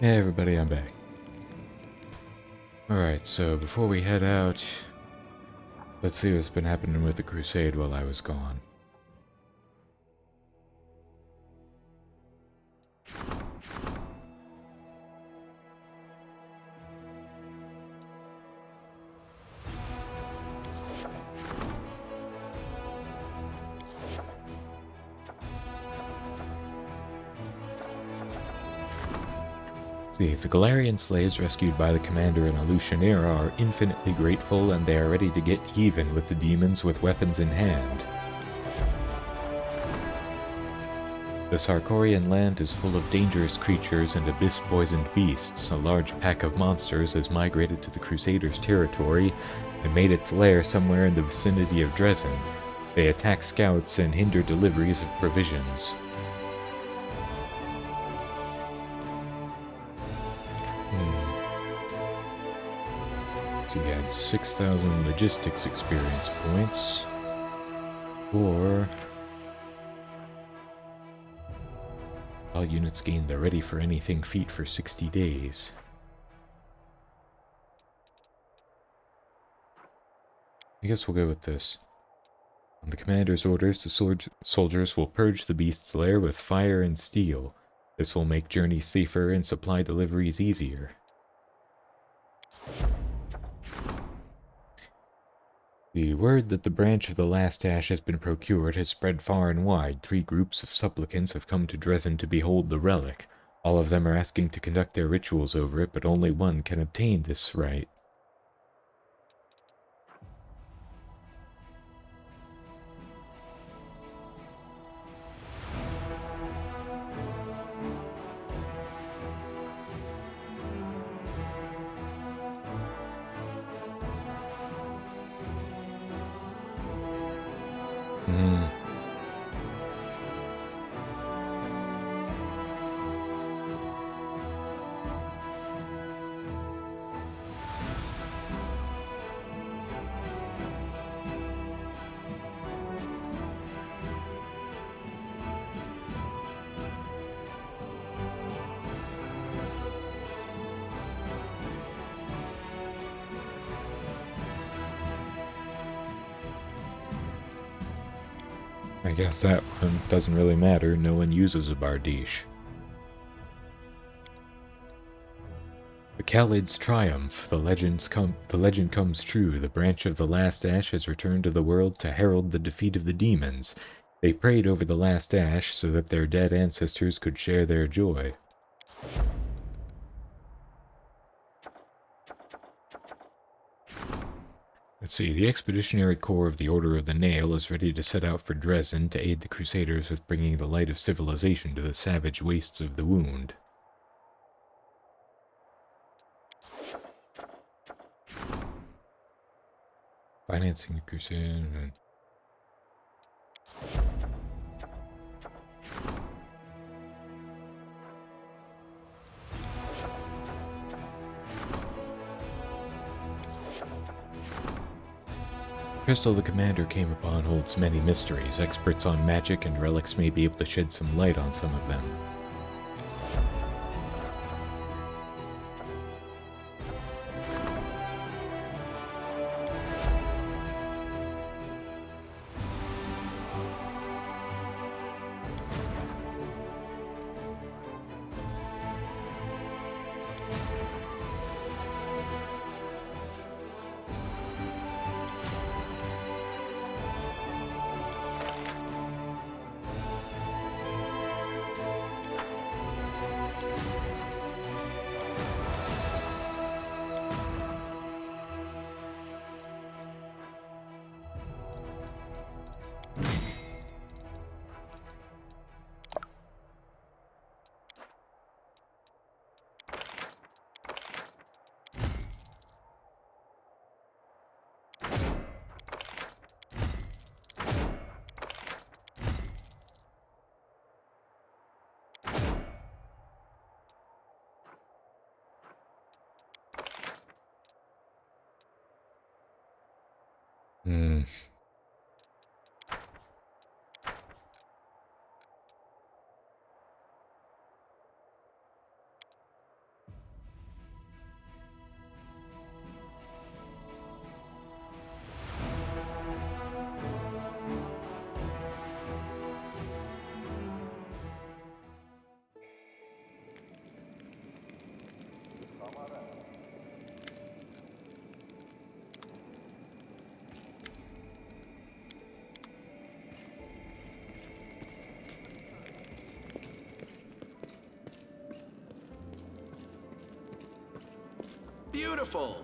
Hey everybody, I'm back. Alright, so before we head out, let's see what's been happening with the crusade while I was gone. See, the Galarian slaves rescued by the commander in Aleutian era are infinitely grateful, and they are ready to get even with the demons with weapons in hand. The Sarkorian land is full of dangerous creatures and abyss-poisoned beasts. A large pack of monsters has migrated to the Crusaders' territory and made its lair somewhere in the vicinity of Dresden. They attack scouts and hinder deliveries of provisions. So you had 6,000 logistics experience points, or all units gain the ready for anything feat for 60 days. I guess we'll go with this. On the commander's orders, the soldiers will purge the beast's lair with fire and steel. This will make journeys safer and supply deliveries easier. The word that the branch of the last ash has been procured has spread far and wide. 3 groups of supplicants have come to Dresden to behold the relic. All of them are asking to conduct their rituals over it, but only one can obtain this right. I guess that one doesn't really matter, no one uses a Bardiche. The Khalid's triumph, the legend comes true, the branch of the last ash has returned to the world to herald the defeat of the demons. They prayed over the last ash so that their dead ancestors could share their joy. Let's see, the Expeditionary Corps of the Order of the Nail is ready to set out for Dresden to aid the Crusaders with bringing the light of civilization to the savage wastes of the Wound. Financing the Crusade. Crystal the Commander came upon holds many mysteries. Experts on magic and relics may be able to shed some light on some of them. beautiful!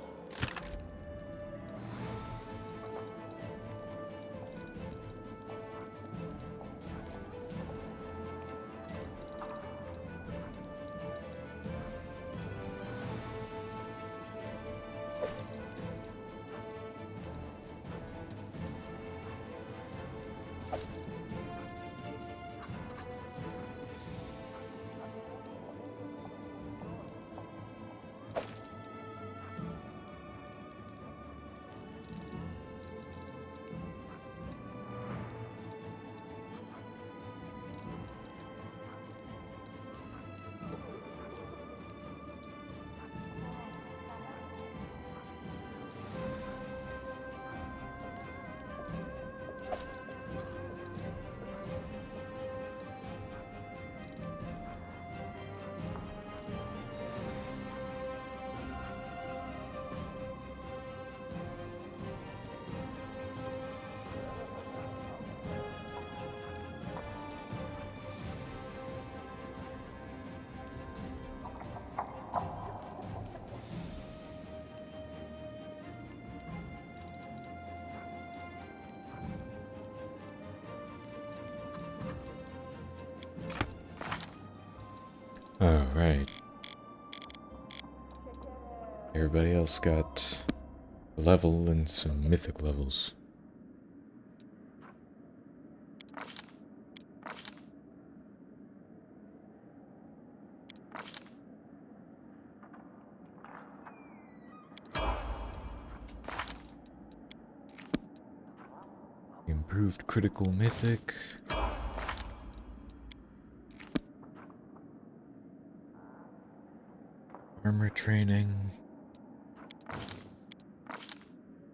Alright. Everybody else got a level and some mythic levels. Improved critical mythic. Armor training.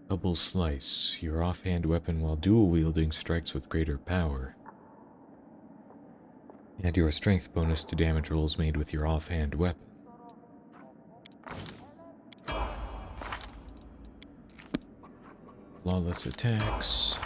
Double slice. Your offhand weapon while dual wielding strikes with greater power. Add your strength bonus to damage rolls made with your offhand weapon. Flawless attacks.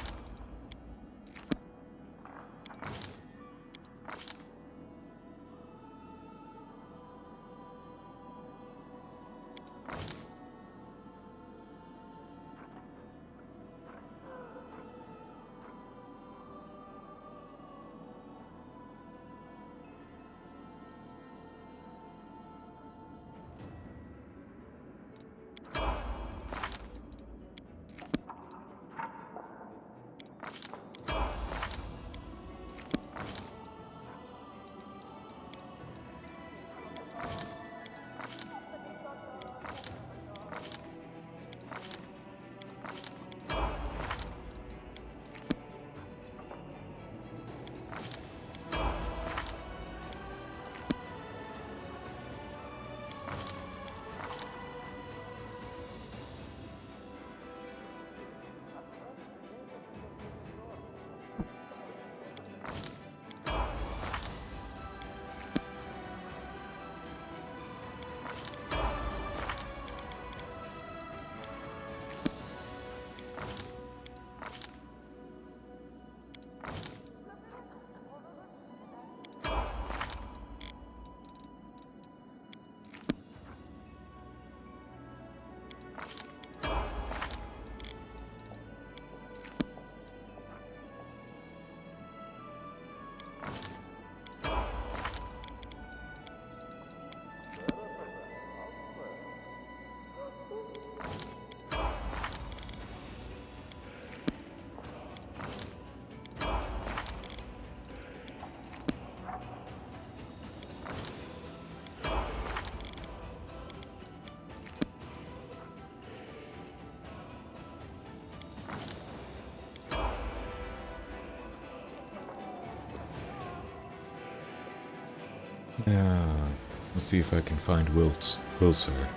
Yeah, let's see if I can find Wilser.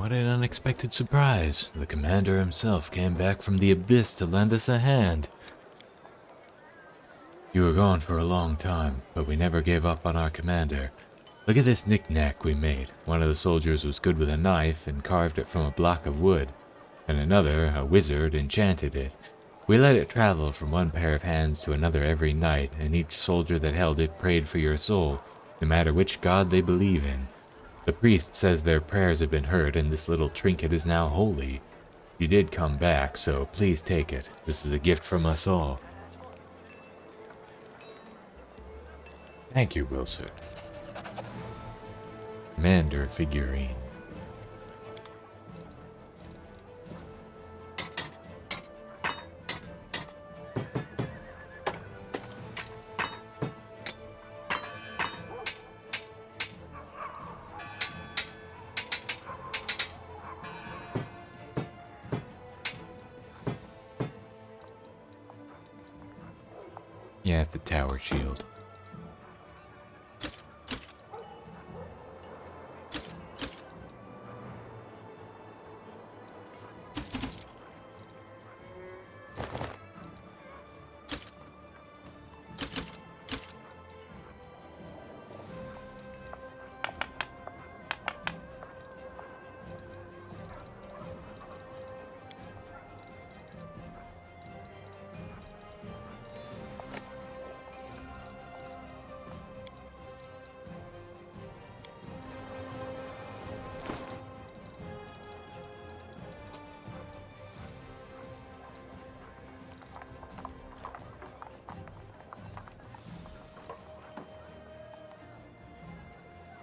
what an unexpected surprise. The commander himself came back from the abyss to lend us a hand. You were gone for a long time, but we never gave up on our commander. Look at this knick-knack we made. One of the soldiers was good with a knife and carved it from a block of wood, and another, a wizard, enchanted it. We let it travel from one pair of hands to another every night, and each soldier that held it prayed for your soul, no matter which god they believe in. The priest says their prayers have been heard, and this little trinket is now holy. You did come back, so please take it. This is a gift from us all. Thank you, Wilson. Commander figurine. Yeah, the tower shield.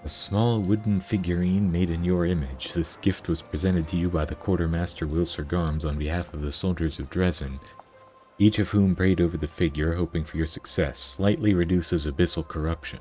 A small wooden figurine made in your image. This gift was presented to you by the quartermaster Wilser Garms on behalf of the soldiers of Dresden, each of whom prayed over the figure, hoping for your success. Slightly reduces abyssal corruption.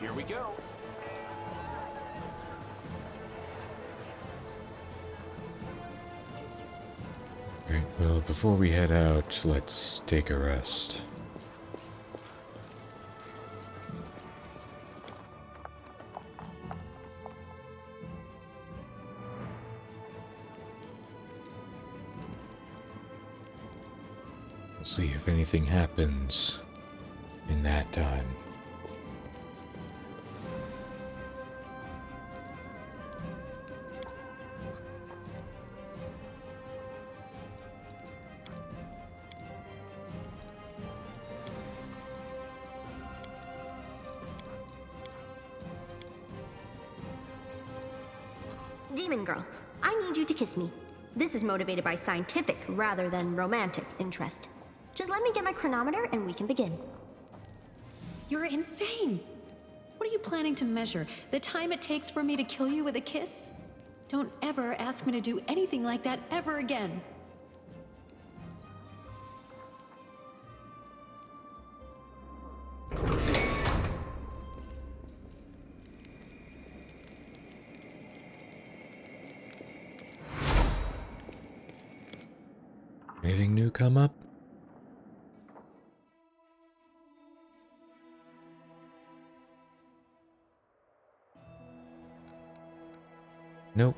Here we go. Right, well, before we head out, let's take a rest. We'll see if anything happens in that time. Demon girl, I need you to kiss me. This is motivated by scientific rather than romantic interest. Just let me get my chronometer and we can begin. You're insane! What are you planning to measure? The time it takes for me to kill you with a kiss? Don't ever ask me to do anything like that ever again. Anything new come up? Nope.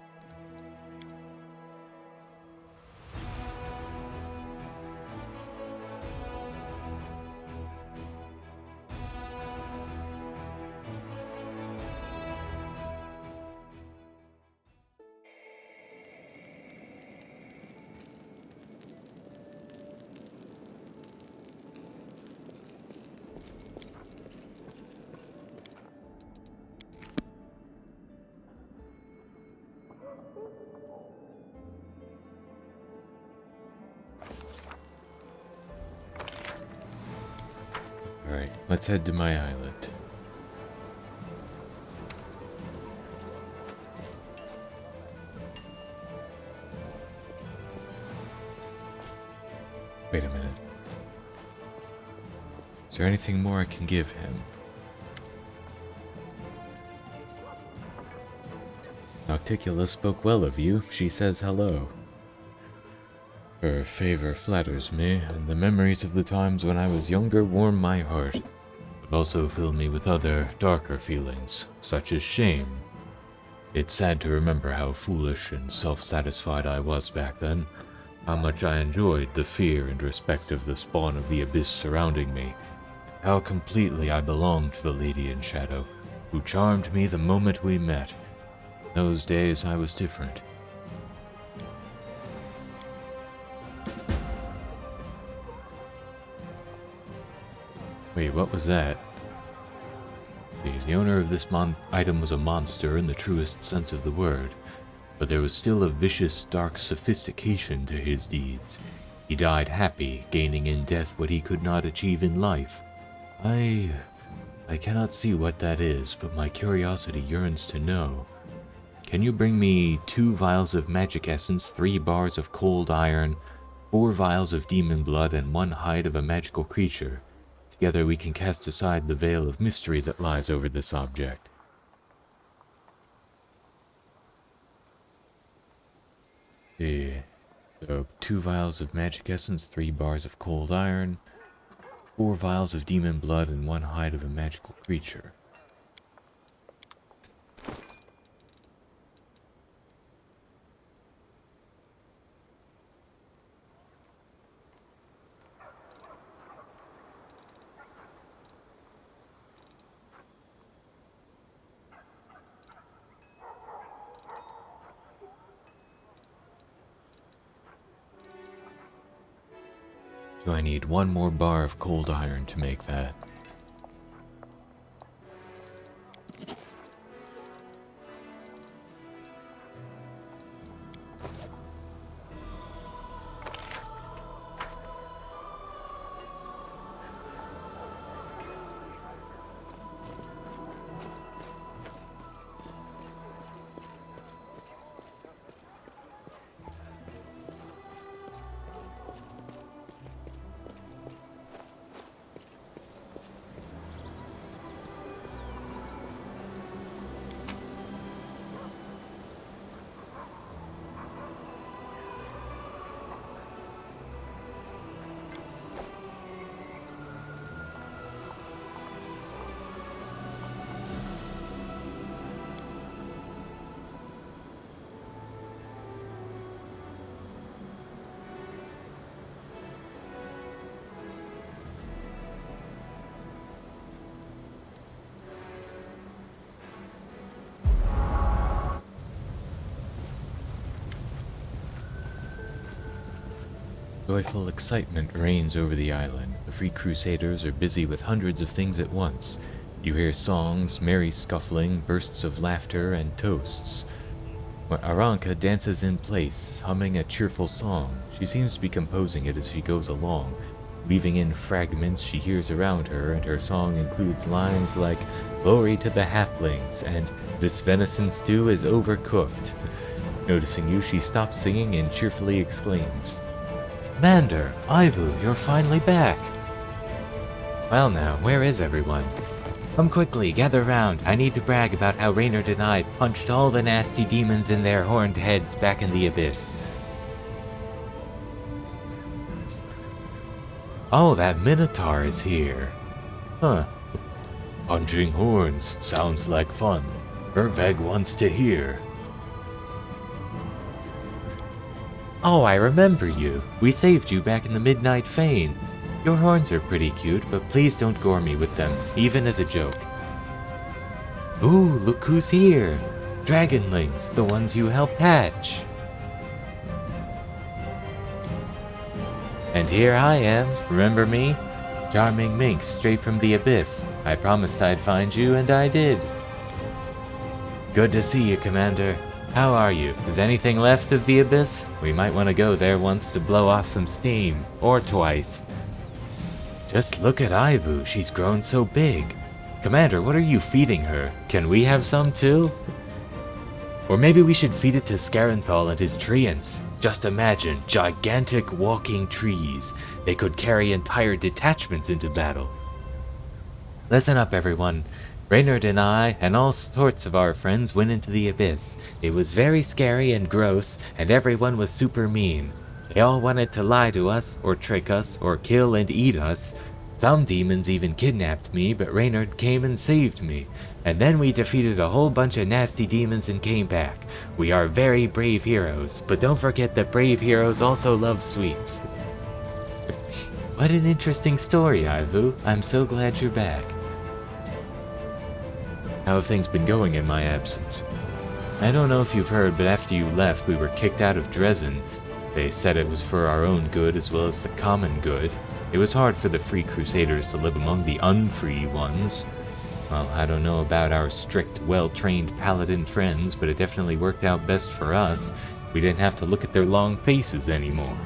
Alright, let's head to my island. Wait a minute. Is there anything more I can give him? Nocticula spoke well of you. She says hello. Her favor flatters me, and the memories of the times when I was younger warm my heart, but also fill me with other, darker feelings, such as shame. It's sad to remember how foolish and self-satisfied I was back then, how much I enjoyed the fear and respect of the spawn of the abyss surrounding me, how completely I belonged to the Lady in Shadow, who charmed me the moment we met. In those days I was different. Wait, what was that? The owner of this item was a monster in the truest sense of the word, but there was still a vicious, dark sophistication to his deeds. He died happy, gaining in death what he could not achieve in life. I cannot see what that is, but my curiosity yearns to know. Can you bring me 2 vials of magic essence, 3 bars of cold iron, 4 vials of demon blood, and 1 hide of a magical creature? Together we can cast aside the veil of mystery that lies over this object. So 2 vials of magic essence, 3 bars of cold iron, 4 vials of demon blood, and 1 hide of a magical creature. So I need 1 more bar of cold iron to make that. joyful excitement reigns over the island. The Free Crusaders are busy with hundreds of things at once. You hear songs, merry scuffling, bursts of laughter, and toasts. Aranka dances in place, humming a cheerful song. She seems to be composing it as she goes along, weaving in fragments she hears around her, and her song includes lines like, "Glory to the halflings," and "This venison stew is overcooked." Noticing you, she stops singing and cheerfully exclaims, "Commander, Ivu, you're finally back!" "Well now, where is everyone? Come quickly, gather round. I need to brag about how Reynard and I punched all the nasty demons in their horned heads back in the abyss." "Oh, that Minotaur is here. Huh. Punching horns. Sounds like fun. Herveg wants to hear." "Oh, I remember you. We saved you back in the Midnight Fane. Your horns are pretty cute, but please don't gore me with them, even as a joke." "Ooh, look who's here. Dragonlings, the ones you helped hatch." "And here I am, remember me? Charming minx straight from the abyss. I promised I'd find you, and I did." "Good to see you, Commander. How are you? Is anything left of the abyss? We might want to go there once to blow off some steam, or twice." "Just look at Ivu, she's grown so big. Commander, what are you feeding her? Can we have some too? Or maybe we should feed it to Scaranthal and his treants. Just imagine, gigantic walking trees. They could carry entire detachments into battle." "Listen up, everyone. Reynard and I, and all sorts of our friends, went into the abyss. It was very scary and gross, and everyone was super mean. They all wanted to lie to us, or trick us, or kill and eat us. Some demons even kidnapped me, but Reynard came and saved me. And then we defeated a whole bunch of nasty demons and came back. We are very brave heroes, but don't forget that brave heroes also love sweets." "What an interesting story, Ivu. I'm so glad you're back." "How have things been going in my absence? I don't know if you've heard, but after you left, we were kicked out of Dresden. They said it was for our own good as well as the common good. It was hard for the Free Crusaders to live among the unfree ones. Well, I don't know about our strict, well-trained paladin friends, but it definitely worked out best for us. We didn't have to look at their long faces anymore."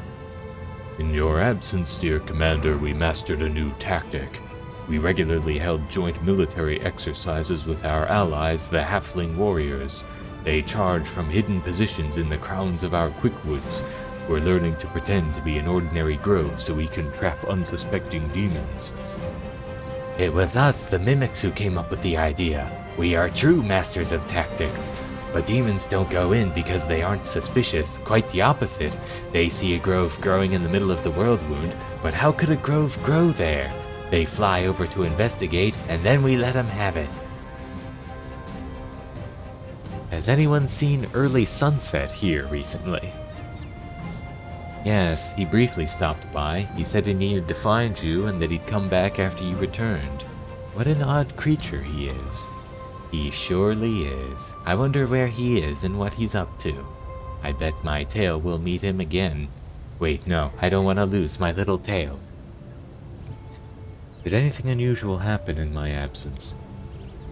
"In your absence, dear Commander, we mastered a new tactic. We regularly held joint military exercises with our allies, the Halfling warriors. They charge from hidden positions in the crowns of our quickwoods. We're learning to pretend to be an ordinary grove so we can trap unsuspecting demons." "It was us, the mimics, who came up with the idea. We are true masters of tactics. But demons don't go in because they aren't suspicious. Quite the opposite. They see a grove growing in the middle of the world wound, but how could a grove grow there? They fly over to investigate, and then we let them have it." "Has anyone seen Early Sunset here recently?" "Yes, he briefly stopped by. He said he needed to find you and that he'd come back after you returned. What an odd creature he is." "He surely is. I wonder where he is and what he's up to. I bet my tail will meet him again. Wait, no, I don't want to lose my little tail." "Did anything unusual happen in my absence?"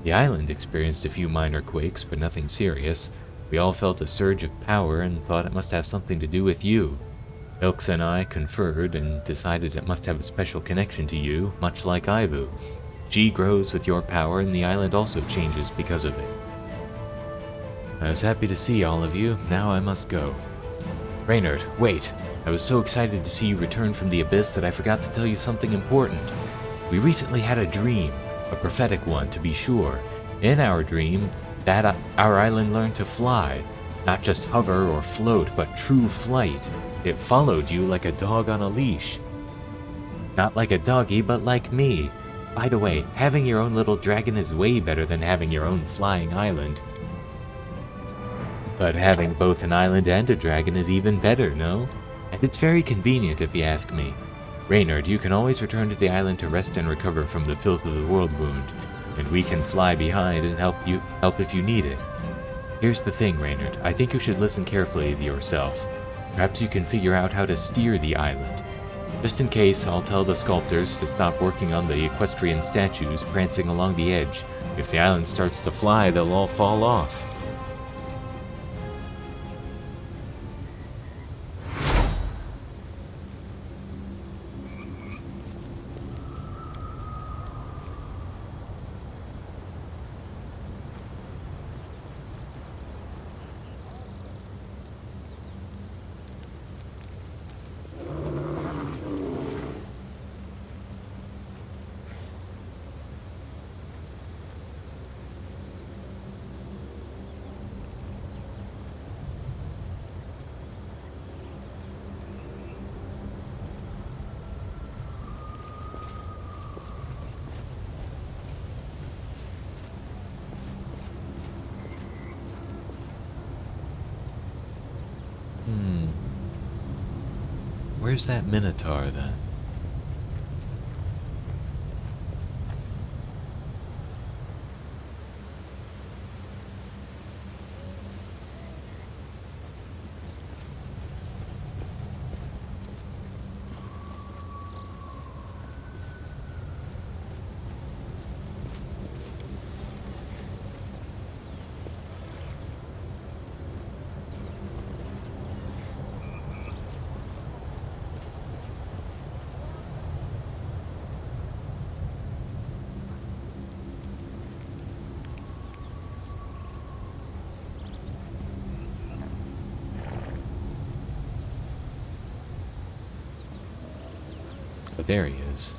"The island experienced a few minor quakes, but nothing serious. We all felt a surge of power and thought it must have something to do with you. Ilks and I conferred and decided it must have a special connection to you, much like Ivu. She grows with your power and the island also changes because of it." "I was happy to see all of you. Now I must go." "Reynard, wait. I was so excited to see you return from the abyss that I forgot to tell you something important. We recently had a dream, a prophetic one to be sure. In our dream, our island learned to fly. Not just hover or float, but true flight. It followed you like a dog on a leash. Not like a doggy, but like me. By the way, having your own little dragon is way better than having your own flying island. But having both an island and a dragon is even better, no? And it's very convenient if you ask me. Reynard, you can always return to the island to rest and recover from the filth of the world wound, and we can fly behind and help if you need it. Here's the thing, Reynard. I think you should listen carefully to yourself. Perhaps you can figure out how to steer the island. Just in case, I'll tell the sculptors to stop working on the equestrian statues prancing along the edge. If the island starts to fly, they'll all fall off. Where's that Minotaur, then? But there he is.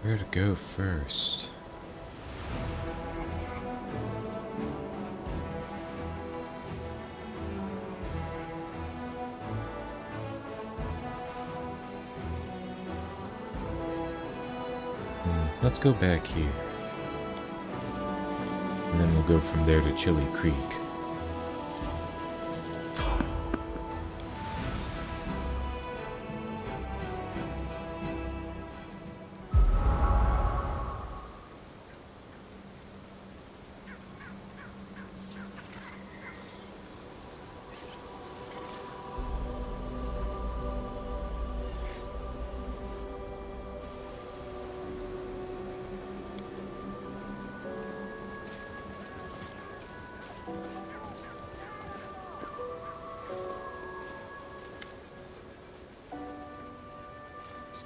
Where to go first? Let's go back here. And then we'll go from there to Chili Creek.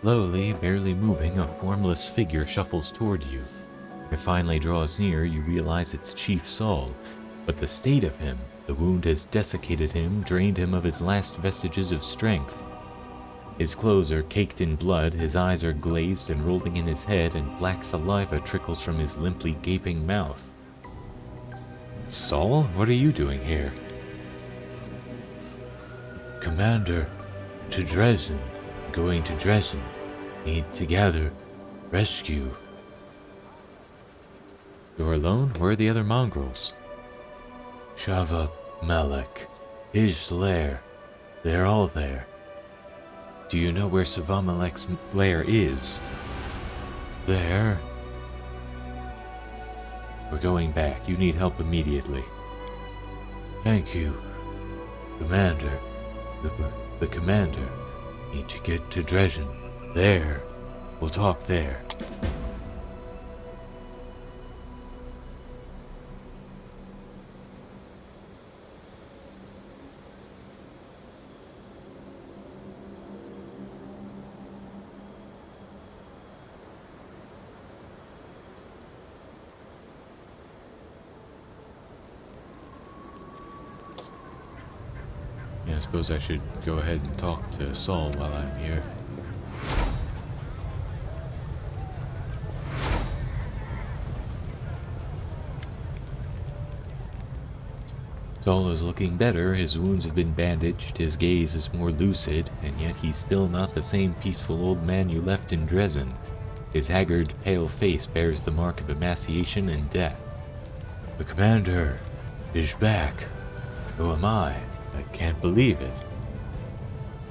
Slowly, barely moving, a formless figure shuffles toward you. When it finally draws near, you realize it's Chief Saul. But the state of him, the wound has desiccated him, drained him of his last vestiges of strength. His clothes are caked in blood, his eyes are glazed and rolling in his head, and black saliva trickles from his limply gaping mouth. Saul, what are you doing here? Commander, to Dresden. Going to Dresden. Need to gather. Rescue. You're alone? Where are the other mongrels? Shava Malek. His lair. They're all there. Do you know where Savamalek's lair is? There. We're going back. You need help immediately. Thank you. Commander. The commander. Need to get to Dresden. There. We'll talk there. Yeah, I suppose I should go ahead and talk to Saul while I'm here. Saul is looking better, his wounds have been bandaged, his gaze is more lucid, and yet he's still not the same peaceful old man you left in Dresden. His haggard, pale face bears the mark of emaciation and death. The commander is back. So am I. I can't believe it.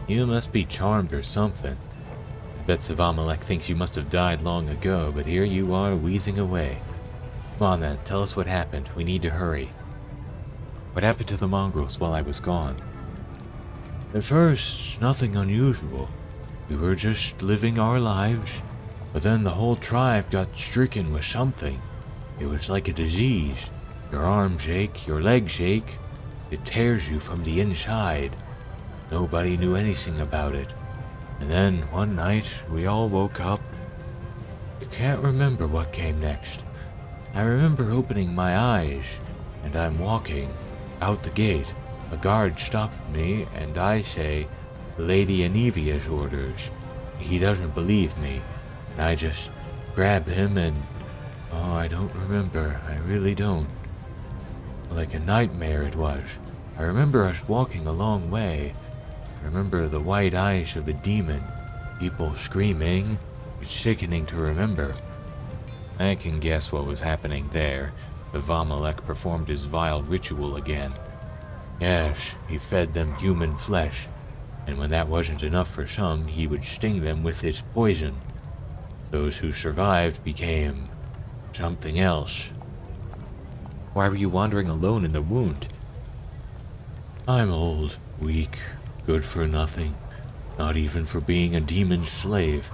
You must be charmed or something. I bet Savamalek thinks you must have died long ago, but here you are wheezing away. Come on then, tell us what happened. We need to hurry. What happened to the mongrels while I was gone? At first, nothing unusual. We were just living our lives, but then the whole tribe got stricken with something. It was like a disease. Your arms shake, your legs shake. It tears you from the inside. Nobody knew anything about it. And then, one night, we all woke up. I can't remember what came next. I remember opening my eyes, and I'm walking out the gate. A guard stopped me, and I say, Lady Anevia's orders. He doesn't believe me, and I just grab him and... Oh, I don't remember. I really don't. Like a nightmare it was. I remember us walking a long way. I remember the white eyes of the demon. People screaming. It's sickening to remember. I can guess what was happening there. The Vamalek performed his vile ritual again. Yes, he fed them human flesh, and when that wasn't enough for some, he would sting them with his poison. Those who survived became something else. Why were you wandering alone in the wound? I'm old, weak, good for nothing, not even for being a demon's slave.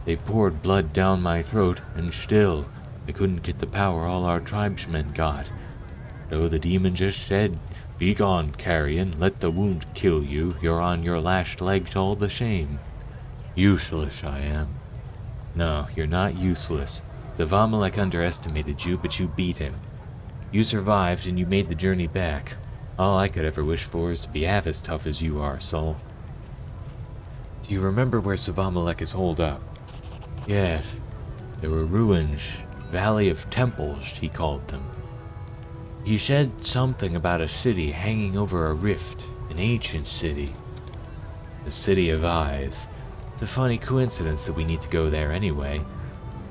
They poured blood down my throat, and still, I couldn't get the power all our tribesmen got. So the demon just said, "Be gone, carrion, let the wound kill you, you're on your last legs all the same." Useless I am. No, you're not useless. Savamalek underestimated you, but you beat him. You survived, and you made the journey back. All I could ever wish for is to be half as tough as you are, Saul. Do you remember where Savamalek is holed up? Yes, There were ruins, valley of temples, he called them. He said something about a city hanging over a rift, an ancient city. The City of Eyes. It's a funny coincidence that we need to go there anyway.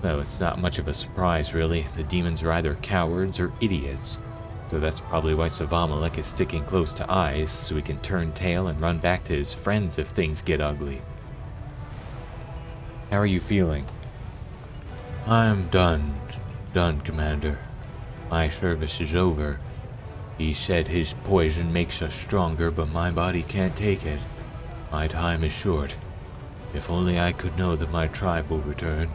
Well, it's not much of a surprise, really. The demons are either cowards or idiots. So that's probably why Savamalek is sticking close to Eyes, so he can turn tail and run back to his friends if things get ugly. How are you feeling? I'm done, Commander. My service is over. He said his poison makes us stronger, but my body can't take it. My time is short. If only I could know that my tribe will return,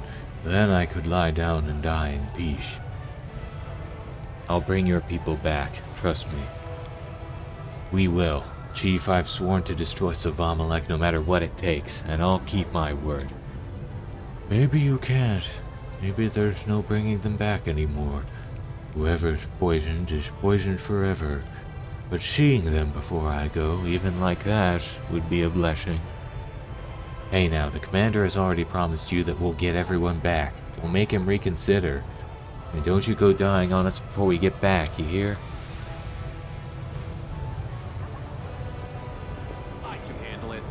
then I could lie down and die in peace. I'll bring your people back, trust me. We will. Chief, I've sworn to destroy Savamalek no matter what it takes, and I'll keep my word. Maybe you can't. Maybe there's no bringing them back anymore. Whoever's poisoned is poisoned forever. But seeing them before I go, even like that, would be a blessing. Hey now, the commander has already promised you that we'll get everyone back. Don't make him reconsider. And don't you go dying on us before we get back, you hear? I can handle it.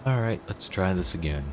Alright, let's try this again.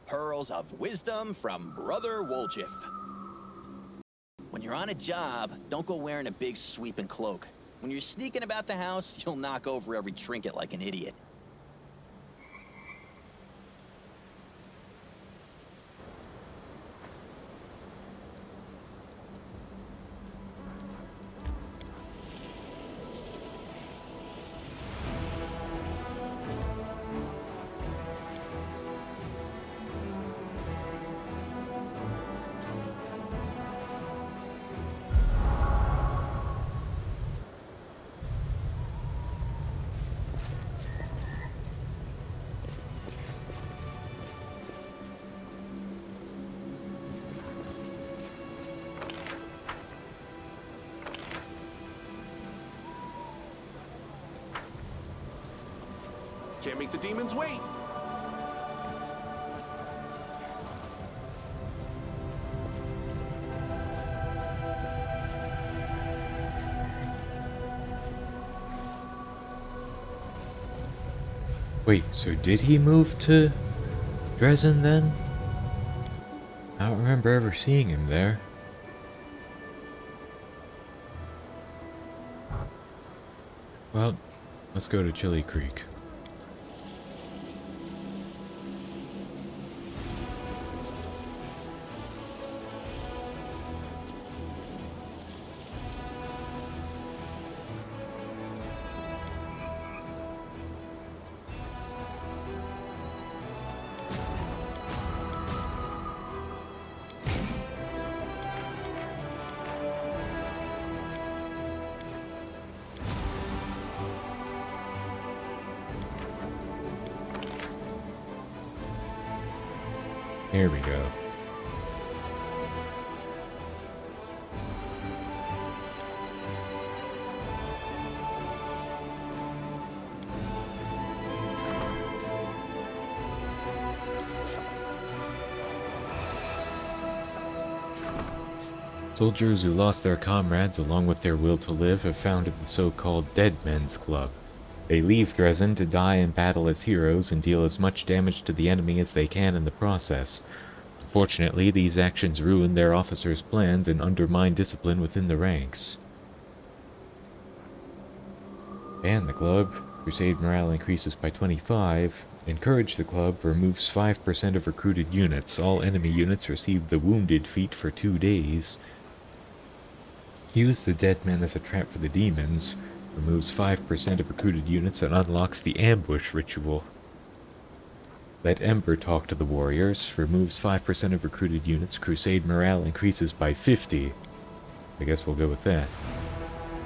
Pearls of wisdom from Brother Woljif. When you're on a job, don't go wearing a big sweeping cloak. When you're sneaking about the house, you'll knock over every trinket like an idiot. Can't make the demons wait. Wait, so did he move to Dresden then? I don't remember ever seeing him there. Well, let's go to Chili Creek. There we go. Soldiers who lost their comrades along with their will to live have founded the so-called Dead Men's Club. They leave Dresden to die in battle as heroes and deal as much damage to the enemy as they can in the process. Unfortunately, these actions ruin their officers' plans and undermine discipline within the ranks. Ban the club. Crusade morale increases by 25. Encourage the club. Removes 5% of recruited units. All enemy units receive the Wounded feat for 2 days. Use the dead men as a trap for the demons. Removes 5% of recruited units and unlocks the ambush ritual. Let Ember talk to the warriors. Removes 5% of recruited units. Crusade morale increases by 50. I guess we'll go with that.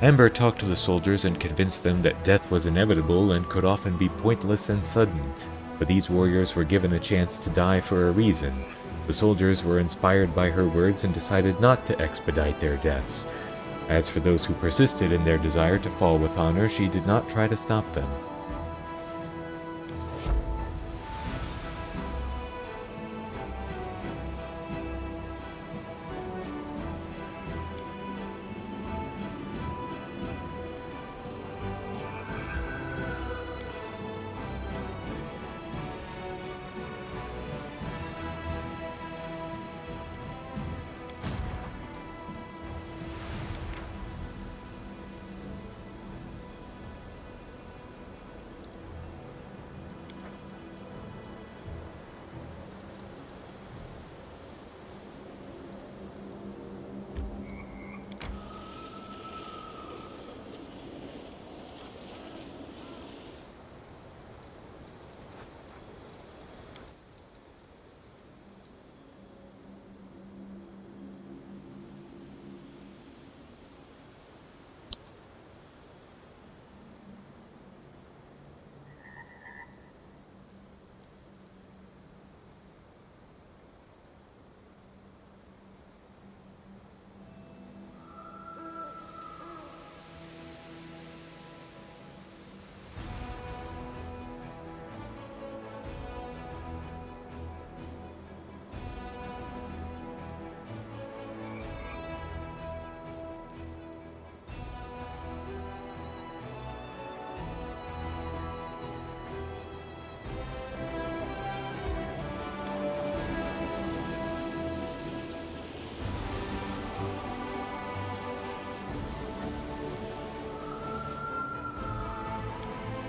Ember talked to the soldiers and convinced them that death was inevitable and could often be pointless and sudden, but these warriors were given a chance to die for a reason. The soldiers were inspired by her words and decided not to expedite their deaths. As for those who persisted in their desire to fall with honor, she did not try to stop them.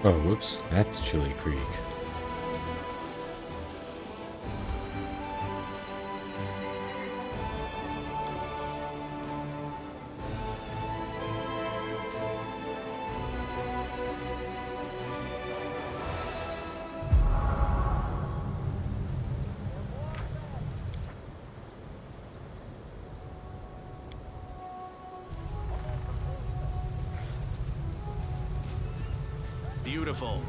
Oh, whoops, that's Chili Creek. Beautiful.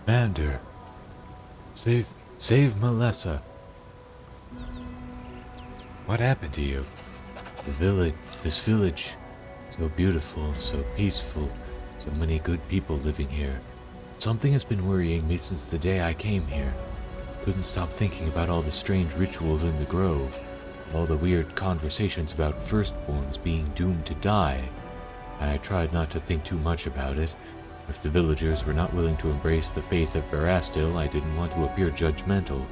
Commander, save Melissa. What happened to you? This village, so beautiful, so peaceful, so many good people living here. Something has been worrying me since the day I came here. Couldn't stop thinking about all the strange rituals in the grove, all the weird conversations about firstborns being doomed to die. I tried not to think too much about it. If the villagers were not willing to embrace the faith of Verastil, I didn't want to appear judgmental.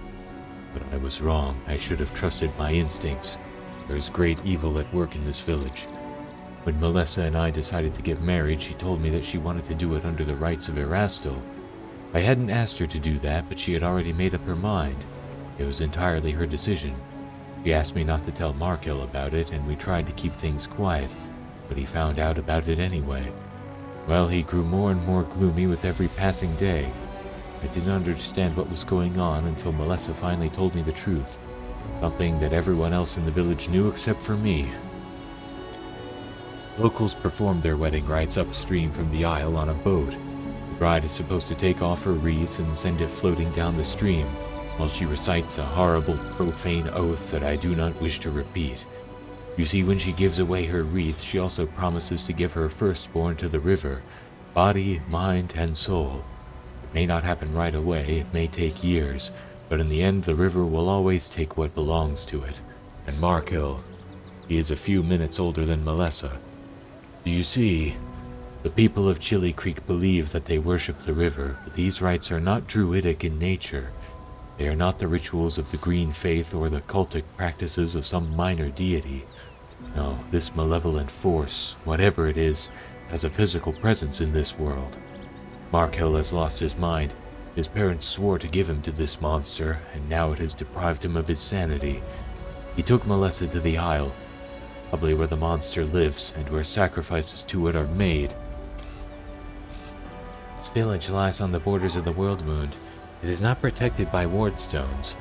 But I was wrong. I should have trusted my instincts. There's great evil at work in this village. When Melissa and I decided to get married, she told me that she wanted to do it under the rites of Erastil. I hadn't asked her to do that, but she had already made up her mind. It was entirely her decision. She asked me not to tell Markel about it, and we tried to keep things quiet, but he found out about it anyway. Well, he grew more and more gloomy with every passing day. I didn't understand what was going on until Melissa finally told me the truth. Something that everyone else in the village knew except for me. Locals perform their wedding rites upstream from the isle on a boat. The bride is supposed to take off her wreath and send it floating down the stream, while she recites a horrible, profane oath that I do not wish to repeat. You see, when she gives away her wreath, she also promises to give her firstborn to the river, body, mind, and soul. It may not happen right away, it may take years, but in the end the river will always take what belongs to it. And Markel, he is a few minutes older than Melissa. Do you see? The people of Chili Creek believe that they worship the river, but these rites are not druidic in nature. They are not the rituals of the green faith or the cultic practices of some minor deity. No, this malevolent force, whatever it is, has a physical presence in this world. Markel has lost his mind. His parents swore to give him to this monster, and now it has deprived him of his sanity. He took Melissa to the Isle, probably where the monster lives, and where sacrifices to it are made. This village lies on the borders of the World Moon. It is not protected by ward stones.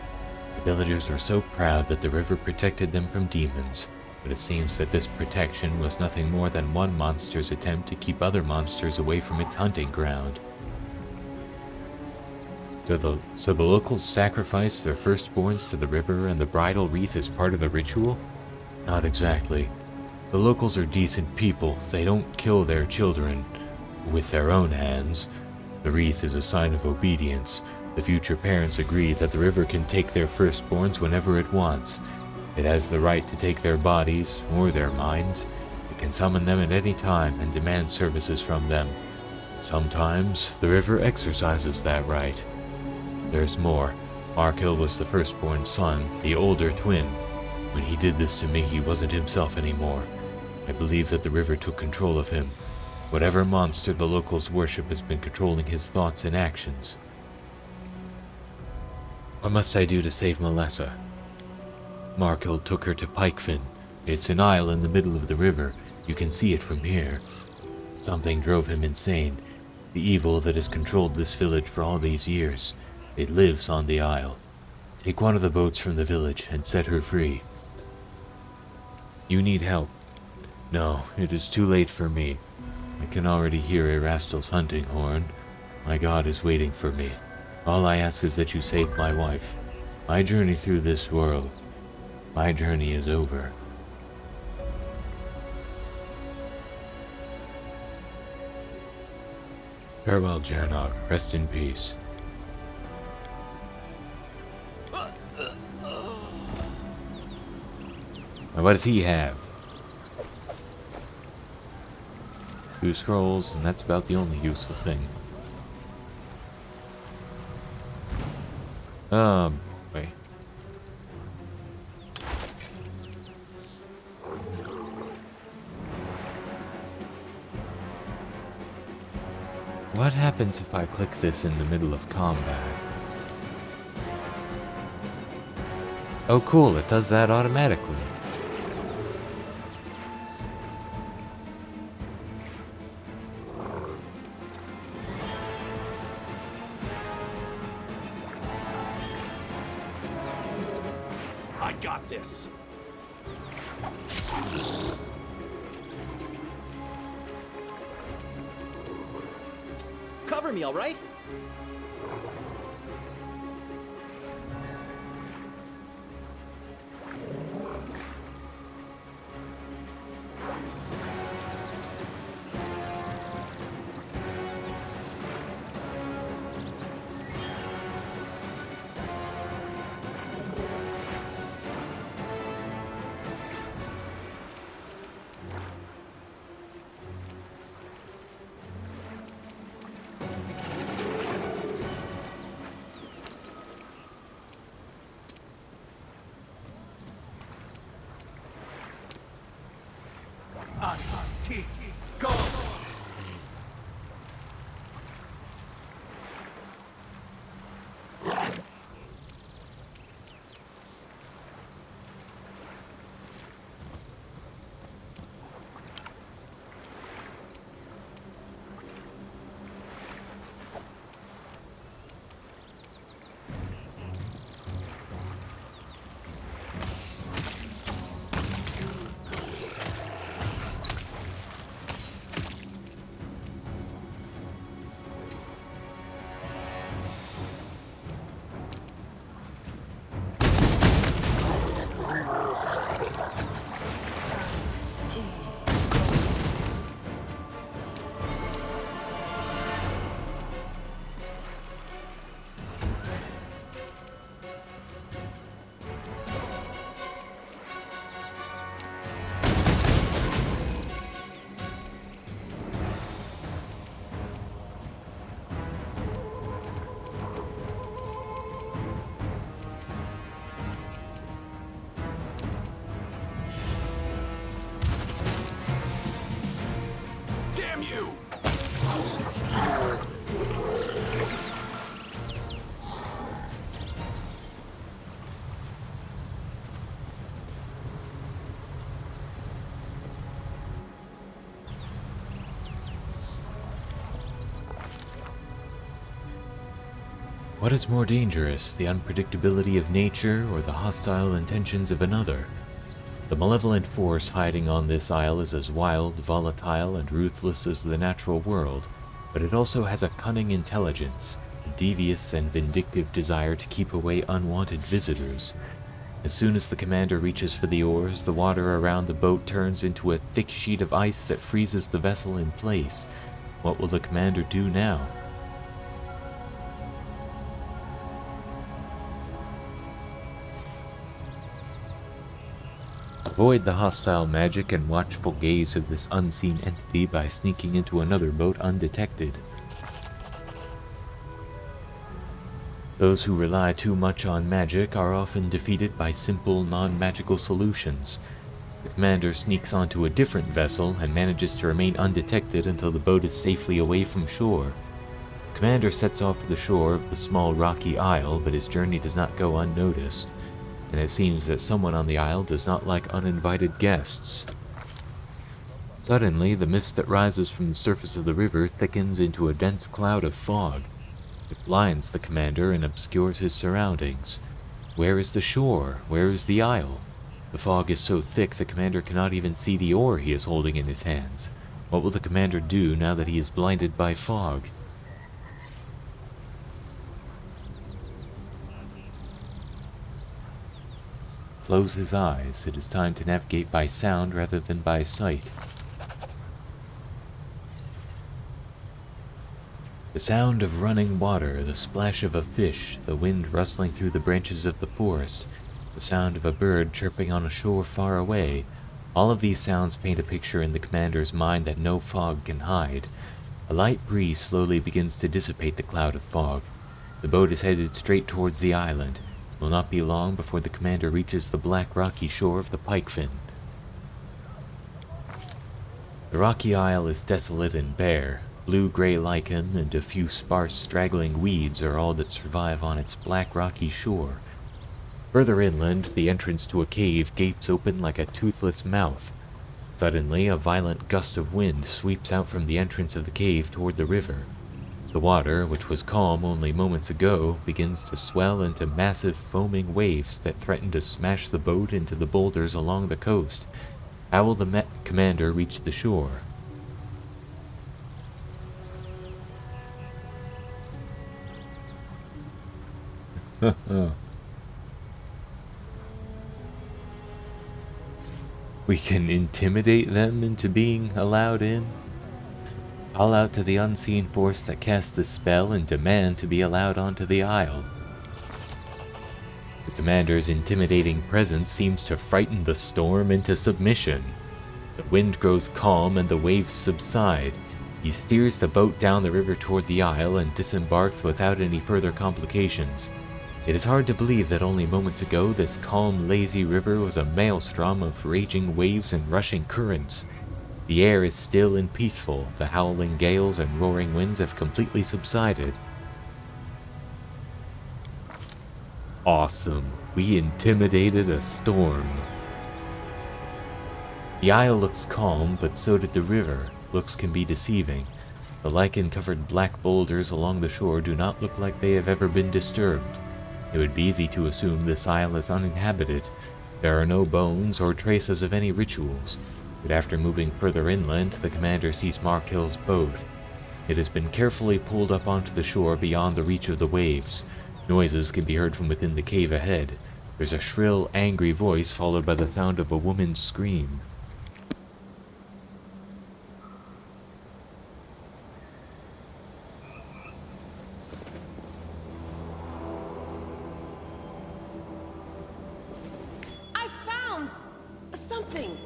The villagers are so proud that the river protected them from demons, but it seems that this protection was nothing more than one monster's attempt to keep other monsters away from its hunting ground. So the locals sacrifice their firstborns to the river, and the bridal wreath is part of the ritual? Not exactly. The locals are decent people. They don't kill their children with their own hands. The wreath is a sign of obedience. The future parents agree that the river can take their firstborns whenever it wants. It has the right to take their bodies or their minds. It can summon them at any time and demand services from them. Sometimes the river exercises that right. There's more. Markel was the firstborn son, the older twin. When he did this to me, he wasn't himself anymore. I believe that the river took control of him. Whatever monster the locals worship has been controlling his thoughts and actions. What must I do to save Melissa? Markel took her to Pikefin. It's an isle in the middle of the river. You can see it from here. Something drove him insane. The evil that has controlled this village for all these years. It lives on the isle. Take one of the boats from the village and set her free. You need help. No, it is too late for me. I can already hear Erastel's hunting horn. My god is waiting for me. All I ask is that you save my wife. My journey through this world. My journey is over. Farewell, Jarnog. Rest in peace. Now, what does he have? 2 scrolls, and that's about the only useful thing. Wait. What happens if I click this in the middle of combat? Oh cool, it does that automatically. I got this. Cover me, all right? Go! What is more dangerous, the unpredictability of nature or the hostile intentions of another? The malevolent force hiding on this isle is as wild, volatile, and ruthless as the natural world, but it also has a cunning intelligence, a devious and vindictive desire to keep away unwanted visitors. As soon as the commander reaches for the oars, the water around the boat turns into a thick sheet of ice that freezes the vessel in place. What will the commander do now? Avoid the hostile magic and watchful gaze of this unseen entity by sneaking into another boat undetected. Those who rely too much on magic are often defeated by simple, non-magical solutions. The commander sneaks onto a different vessel and manages to remain undetected until the boat is safely away from shore. The commander sets off for the shore of the small rocky isle, but his journey does not go unnoticed, and it seems that someone on the isle does not like uninvited guests. Suddenly, the mist that rises from the surface of the river thickens into a dense cloud of fog. It blinds the commander and obscures his surroundings. Where is the shore? Where is the isle? The fog is so thick the commander cannot even see the oar he is holding in his hands. What will the commander do now that he is blinded by fog? Close his eyes. It is time to navigate by sound rather than by sight. The sound of running water, the splash of a fish, the wind rustling through the branches of the forest, the sound of a bird chirping on a shore far away, all of these sounds paint a picture in the commander's mind that no fog can hide. A light breeze slowly begins to dissipate the cloud of fog. The boat is headed straight towards the island. It will not be long before the commander reaches the black rocky shore of the Pikefin. The rocky isle is desolate and bare. Blue-gray lichen and a few sparse straggling weeds are all that survive on its black rocky shore. Further inland, the entrance to a cave gapes open like a toothless mouth. Suddenly, a violent gust of wind sweeps out from the entrance of the cave toward the river. The water, which was calm only moments ago, begins to swell into massive foaming waves that threaten to smash the boat into the boulders along the coast. How will the commander reach the shore? We can intimidate them into being allowed in? Call out to the unseen force that cast the spell and demand to be allowed onto the isle. The commander's intimidating presence seems to frighten the storm into submission. The wind grows calm and the waves subside. He steers the boat down the river toward the isle and disembarks without any further complications. It is hard to believe that only moments ago this calm, lazy river was a maelstrom of raging waves and rushing currents. The air is still and peaceful. The howling gales and roaring winds have completely subsided. Awesome. We intimidated a storm. The isle looks calm, but so did the river. Looks can be deceiving. The lichen-covered black boulders along the shore do not look like they have ever been disturbed. It would be easy to assume this isle is uninhabited. There are no bones or traces of any rituals. But after moving further inland, the commander sees Markill's boat. It has been carefully pulled up onto the shore beyond the reach of the waves. Noises can be heard from within the cave ahead. There's a shrill, angry voice followed by the sound of a woman's scream. I found something.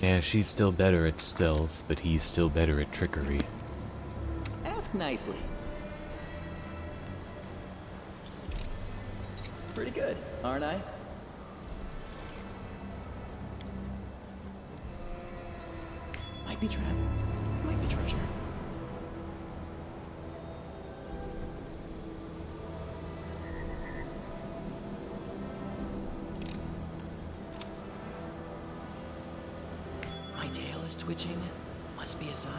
Yeah, she's still better at stealth, but he's still better at trickery. Ask nicely. Pretty good, aren't I? Might be trap, might be treasure. My tail is twitching. Must be a sign.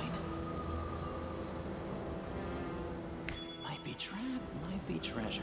Might be trap, might be treasure.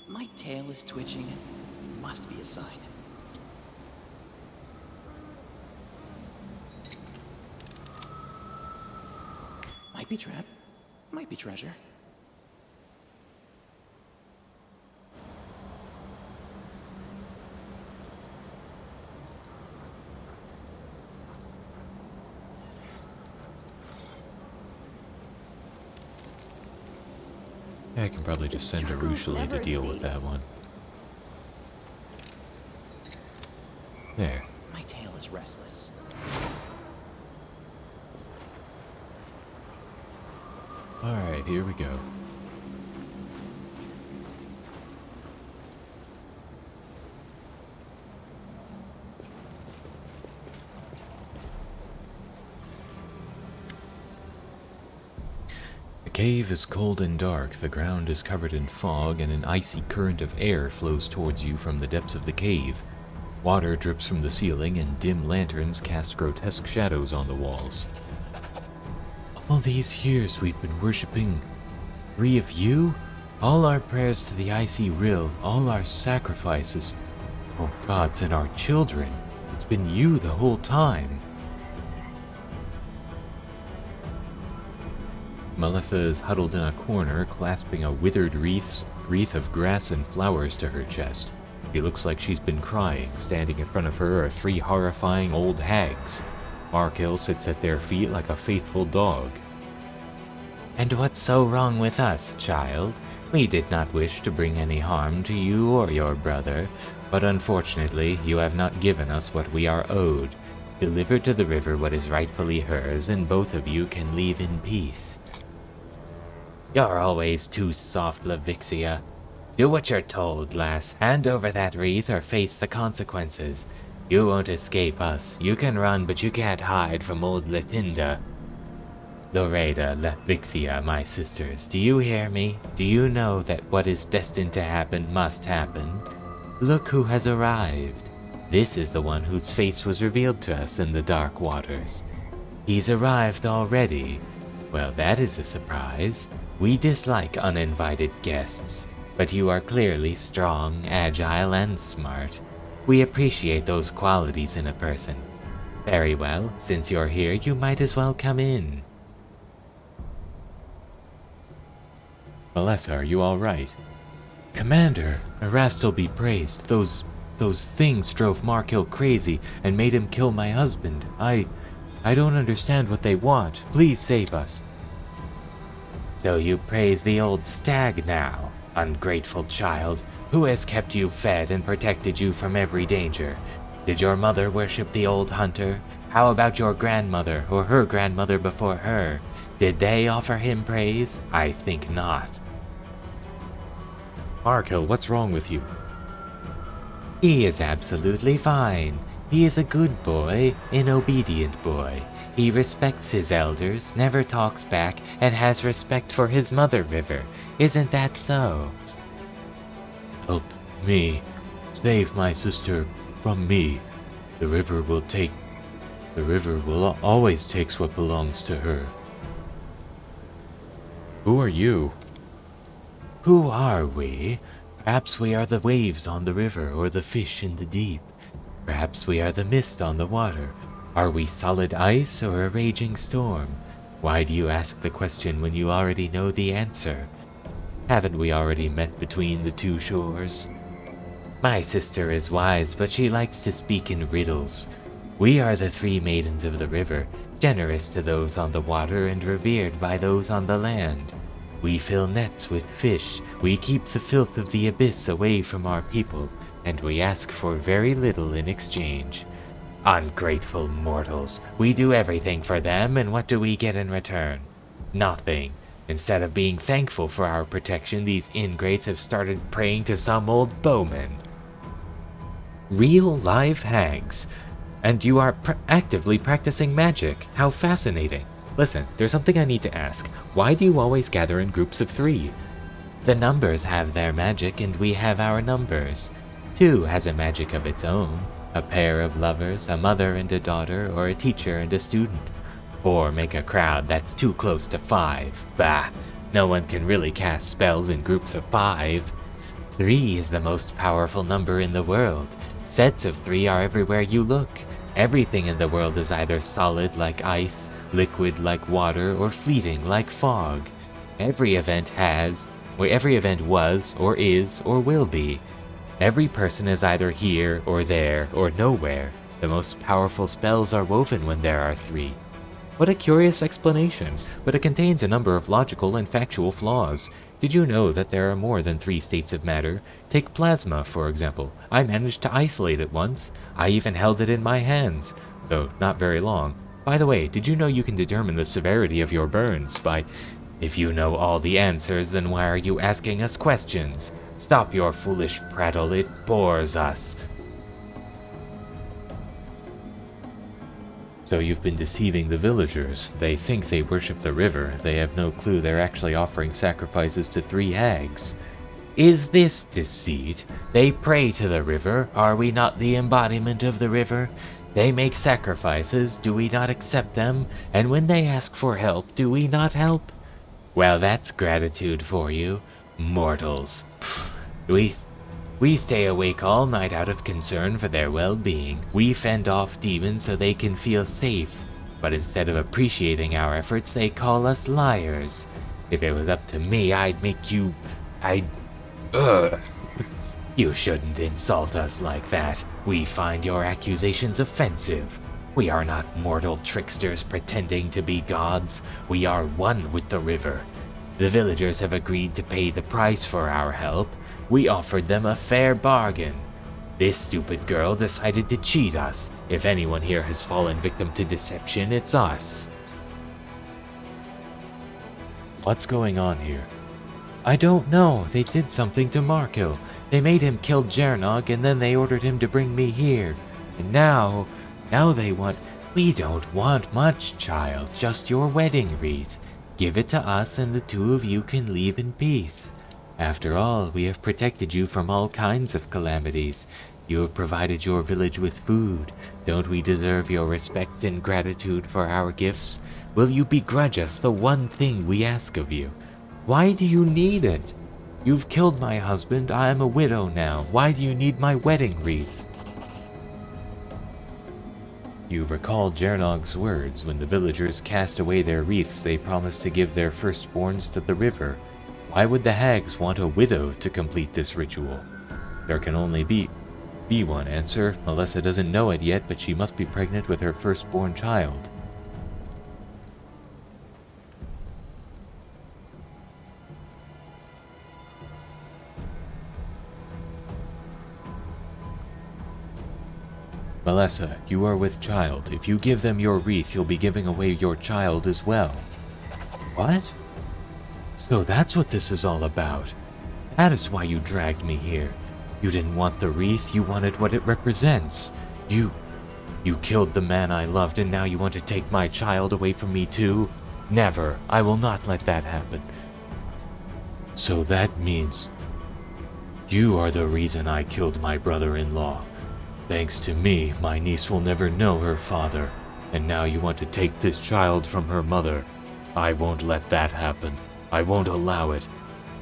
My tail is twitching. Must be a sign. Might be trap. Might be treasure. Yeah, I can probably just send Struggles Arushali to never deal with that cease. one. There. My tail is restless. Alright, here we go. The cave is cold and dark, the ground is covered in fog, and an icy current of air flows towards you from the depths of the cave. Water drips from the ceiling, and dim lanterns cast grotesque shadows on the walls. All these years we've been worshipping three of you? All our prayers to the icy rill, all our sacrifices, oh gods and our children, it's been you the whole time. Melissa is huddled in a corner, clasping a withered wreath of grass and flowers to her chest. She looks like she's been crying. Standing in front of her are three horrifying old hags. Markill sits at their feet like a faithful dog. And what's so wrong with us, child? We did not wish to bring any harm to you or your brother, but unfortunately you have not given us what we are owed. Deliver to the river what is rightfully hers, and both of you can leave in peace. You're always too soft, Lavixia. Do what you're told, lass. Hand over that wreath or face the consequences. You won't escape us. You can run, but you can't hide from old Lethinda. Loreda, Lavixia, my sisters, do you hear me? Do you know that what is destined to happen must happen? Look who has arrived. This is the one whose face was revealed to us in the dark waters. He's arrived already. Well, that is a surprise. We dislike uninvited guests, but you are clearly strong, agile, and smart. We appreciate those qualities in a person. Very well, since you're here, you might as well come in. Melissa, are you alright? Commander, Erastil be praised. Those things drove Markill crazy and made him kill my husband. I don't understand what they want. Please save us. So you praise the old stag now, ungrateful child. Who has kept you fed and protected you from every danger? Did your mother worship the old hunter? How about your grandmother or her grandmother before her? Did they offer him praise? I think not. Markill, what's wrong with you? He is absolutely fine. He is a good boy, an obedient boy. He respects his elders, never talks back, and has respect for his mother river. Isn't that so? Help me. Save my sister from me. The river will take The river will always takes what belongs to her. Who are you? Who are we? Perhaps we are the waves on the river or the fish in the deep. Perhaps we are the mist on the water. Are we solid ice or a raging storm? Why do you ask the question when you already know the answer? Haven't we already met between the two shores? My sister is wise, but she likes to speak in riddles. We are the three maidens of the river, generous to those on the water and revered by those on the land. We fill nets with fish, we keep the filth of the abyss away from our people, and we ask for very little in exchange. Ungrateful mortals, we do everything for them, and what do we get in return? Nothing. Instead of being thankful for our protection, these ingrates have started praying to some old bowman. Real live hags. And you are actively practicing magic. How fascinating. Listen, there's something I need to ask. Why do you always gather in groups of 3? The numbers have their magic and we have our numbers. 2 has a magic of its own. A pair of lovers, a mother and a daughter, or a teacher and a student. 4 make a crowd that's too close to 5. Bah! No one can really cast spells in groups of 5. 3 is the most powerful number in the world. Sets of 3 are everywhere you look. Everything in the world is either solid like ice, liquid like water, or fleeting like fog. Every event was, or is, or will be. Every person is either here, or there, or nowhere. The most powerful spells are woven when there are 3. What a curious explanation, but it contains a number of logical and factual flaws. Did you know that there are more than 3 states of matter? Take plasma, for example. I managed to isolate it once. I even held it in my hands, though not very long. By the way, did you know you can determine the severity of your burns by... If you know all the answers, then why are you asking us questions? Stop your foolish prattle, it bores us. So you've been deceiving the villagers. They think they worship the river. They have no clue they're actually offering sacrifices to 3 hags. Is this deceit? They pray to the river. Are we not the embodiment of the river? They make sacrifices. Do we not accept them? And when they ask for help, do we not help? Well, that's gratitude for you. Mortals. We stay awake all night out of concern for their well-being. We fend off demons so they can feel safe. But instead of appreciating our efforts, they call us liars. If it was up to me, I'd make you... You shouldn't insult us like that. We find your accusations offensive. We are not mortal tricksters pretending to be gods. We are one with the river. The villagers have agreed to pay the price for our help. We offered them a fair bargain. This stupid girl decided to cheat us. If anyone here has fallen victim to deception, it's us. What's going on here? I don't know. They did something to Marco. They made him kill Jernog and then they ordered him to bring me here. And now they want... We don't want much, child. Just your wedding wreath. Give it to us and the 2 of you can leave in peace. After all, we have protected you from all kinds of calamities. You have provided your village with food. Don't we deserve your respect and gratitude for our gifts? Will you begrudge us the one thing we ask of you? Why do you need it? You've killed my husband. I am a widow now. Why do you need my wedding wreath? You recall Jernog's words. When the villagers cast away their wreaths, they promised to give their firstborns to the river. Why would the hags want a widow to complete this ritual? There can only be one answer. Melissa doesn't know it yet, but she must be pregnant with her firstborn child. Melissa, you are with child. If you give them your wreath, you'll be giving away your child as well. What? So that's what this is all about. That is why you dragged me here. You didn't want the wreath, you wanted what it represents. You killed the man I loved and now you want to take my child away from me too? Never. I will not let that happen. So that means you are the reason I killed my brother-in-law. Thanks to me, my niece will never know her father. And now you want to take this child from her mother. I won't let that happen. I won't allow it.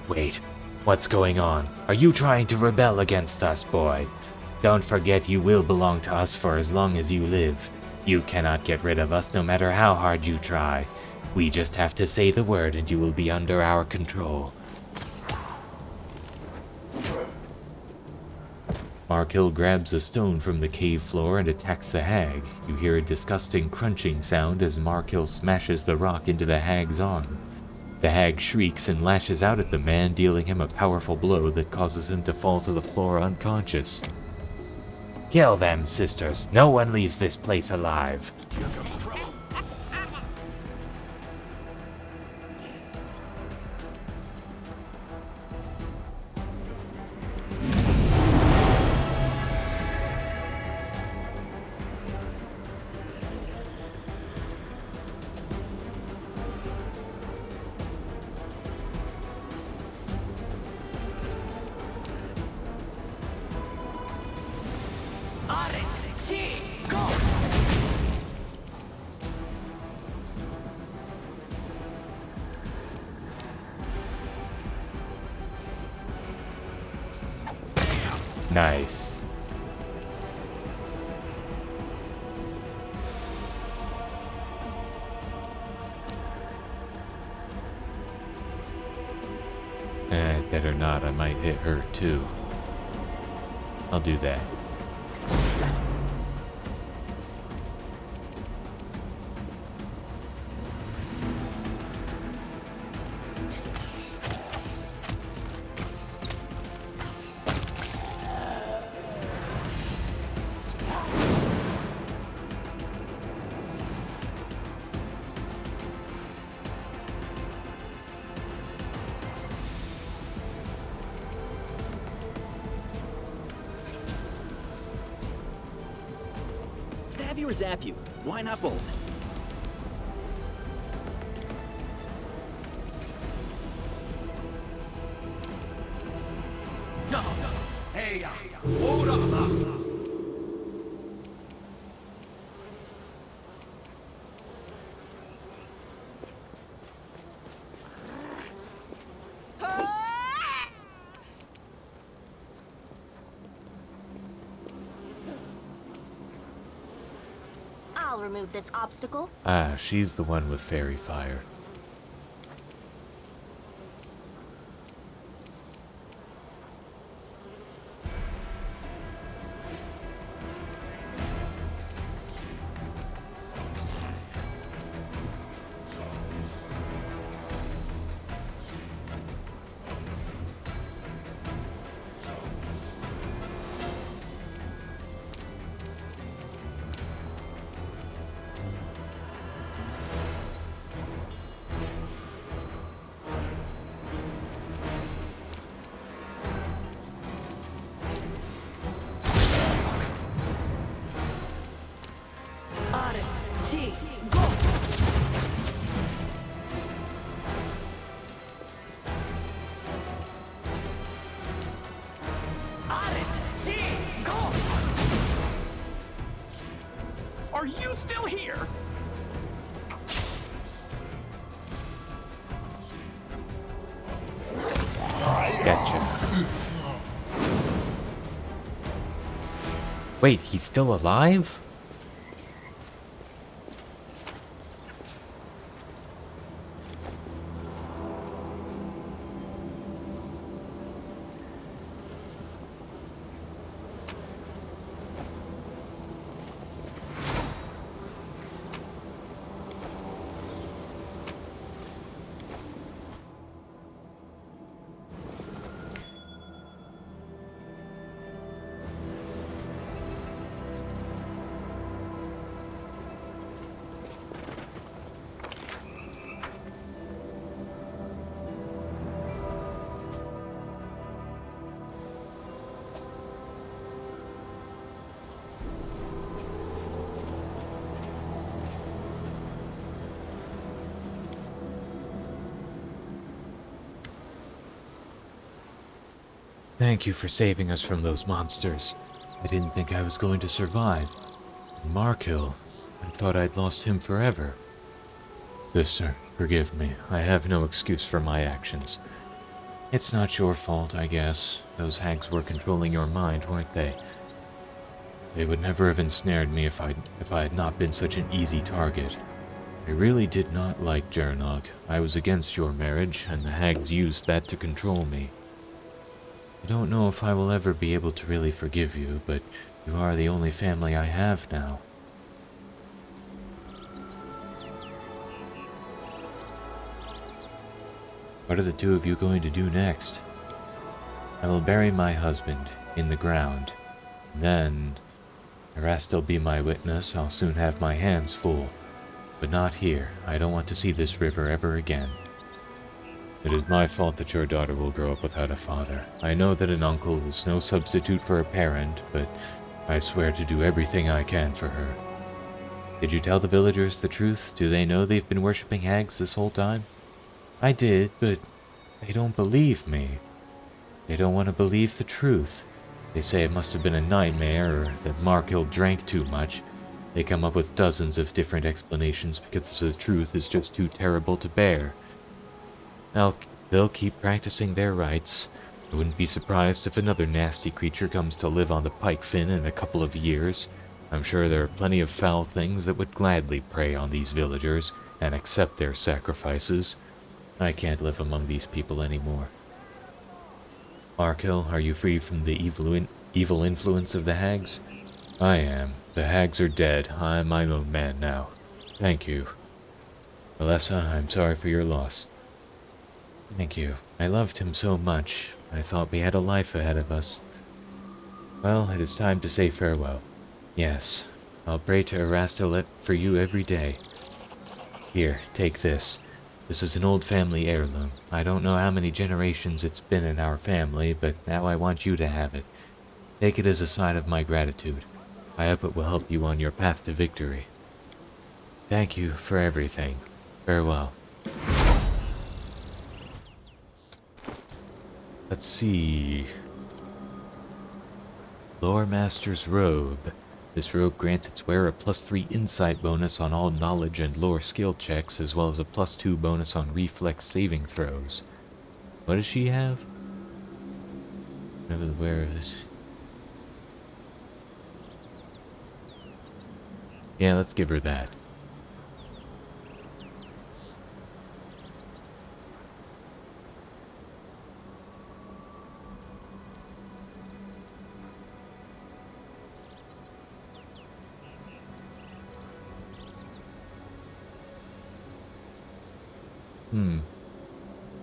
Wait, what's going on? Are you trying to rebel against us, boy? Don't forget you will belong to us for as long as you live. You cannot get rid of us no matter how hard you try. We just have to say the word and you will be under our control. Markill grabs a stone from the cave floor and attacks the hag. You hear a disgusting crunching sound as Markill smashes the rock into the hag's arm. The hag shrieks and lashes out at the man, dealing him a powerful blow that causes him to fall to the floor unconscious. Kill them, sisters. No one leaves this place alive. Nice. Better not, I might hit her too. I'll do that. Stab you or zap you? Why not both? Hey, hold up. I'll remove this obstacle. Ah, she's the one with fairy fire. Are you still here? Gotcha. Wait, he's still alive? Thank you for saving us from those monsters. I didn't think I was going to survive. Markill, and thought I'd lost him forever. Sister, forgive me. I have no excuse for my actions. It's not your fault, I guess. Those hags were controlling your mind, weren't they? They would never have ensnared me if I had not been such an easy target. I really did not like Jernog. I was against your marriage, and the hags used that to control me. I don't know if I will ever be able to really forgive you, but you are the only family I have now. What are the two of you going to do next? I will bury my husband in the ground. Then, Erastil be my witness, I'll soon have my hands full. But not here. I don't want to see this river ever again. It is my fault that your daughter will grow up without a father. I know that an uncle is no substitute for a parent, but I swear to do everything I can for her. Did you tell the villagers the truth? Do they know they've been worshipping hags this whole time? I did, but they don't believe me. They don't want to believe the truth. They say it must have been a nightmare, or that Markill drank too much. They come up with dozens of different explanations because the truth is just too terrible to bear. They'll keep practicing their rites. I wouldn't be surprised if another nasty creature comes to live on the Pike Fin in a couple of years. I'm sure there are plenty of foul things that would gladly prey on these villagers and accept their sacrifices. I can't live among these people anymore. Markill, are you free from the evil influence of the hags? I am. The hags are dead. I'm my own man now. Thank you. Alessa, I'm sorry for your loss. Thank you. I loved him so much. I thought we had a life ahead of us. Well, it is time to say farewell. Yes, I'll pray to Erastil for you every day. Here, take this. This is an old family heirloom. I don't know how many generations it's been in our family, but now I want you to have it. Take it as a sign of my gratitude. I hope it will help you on your path to victory. Thank you for everything. Farewell. Let's see. Lore Master's Robe. This robe grants its wearer a +3 insight bonus on all knowledge and lore skill checks, as well as a +2 bonus on reflex saving throws. What does she have? Never the wearer of this. Yeah, let's give her that.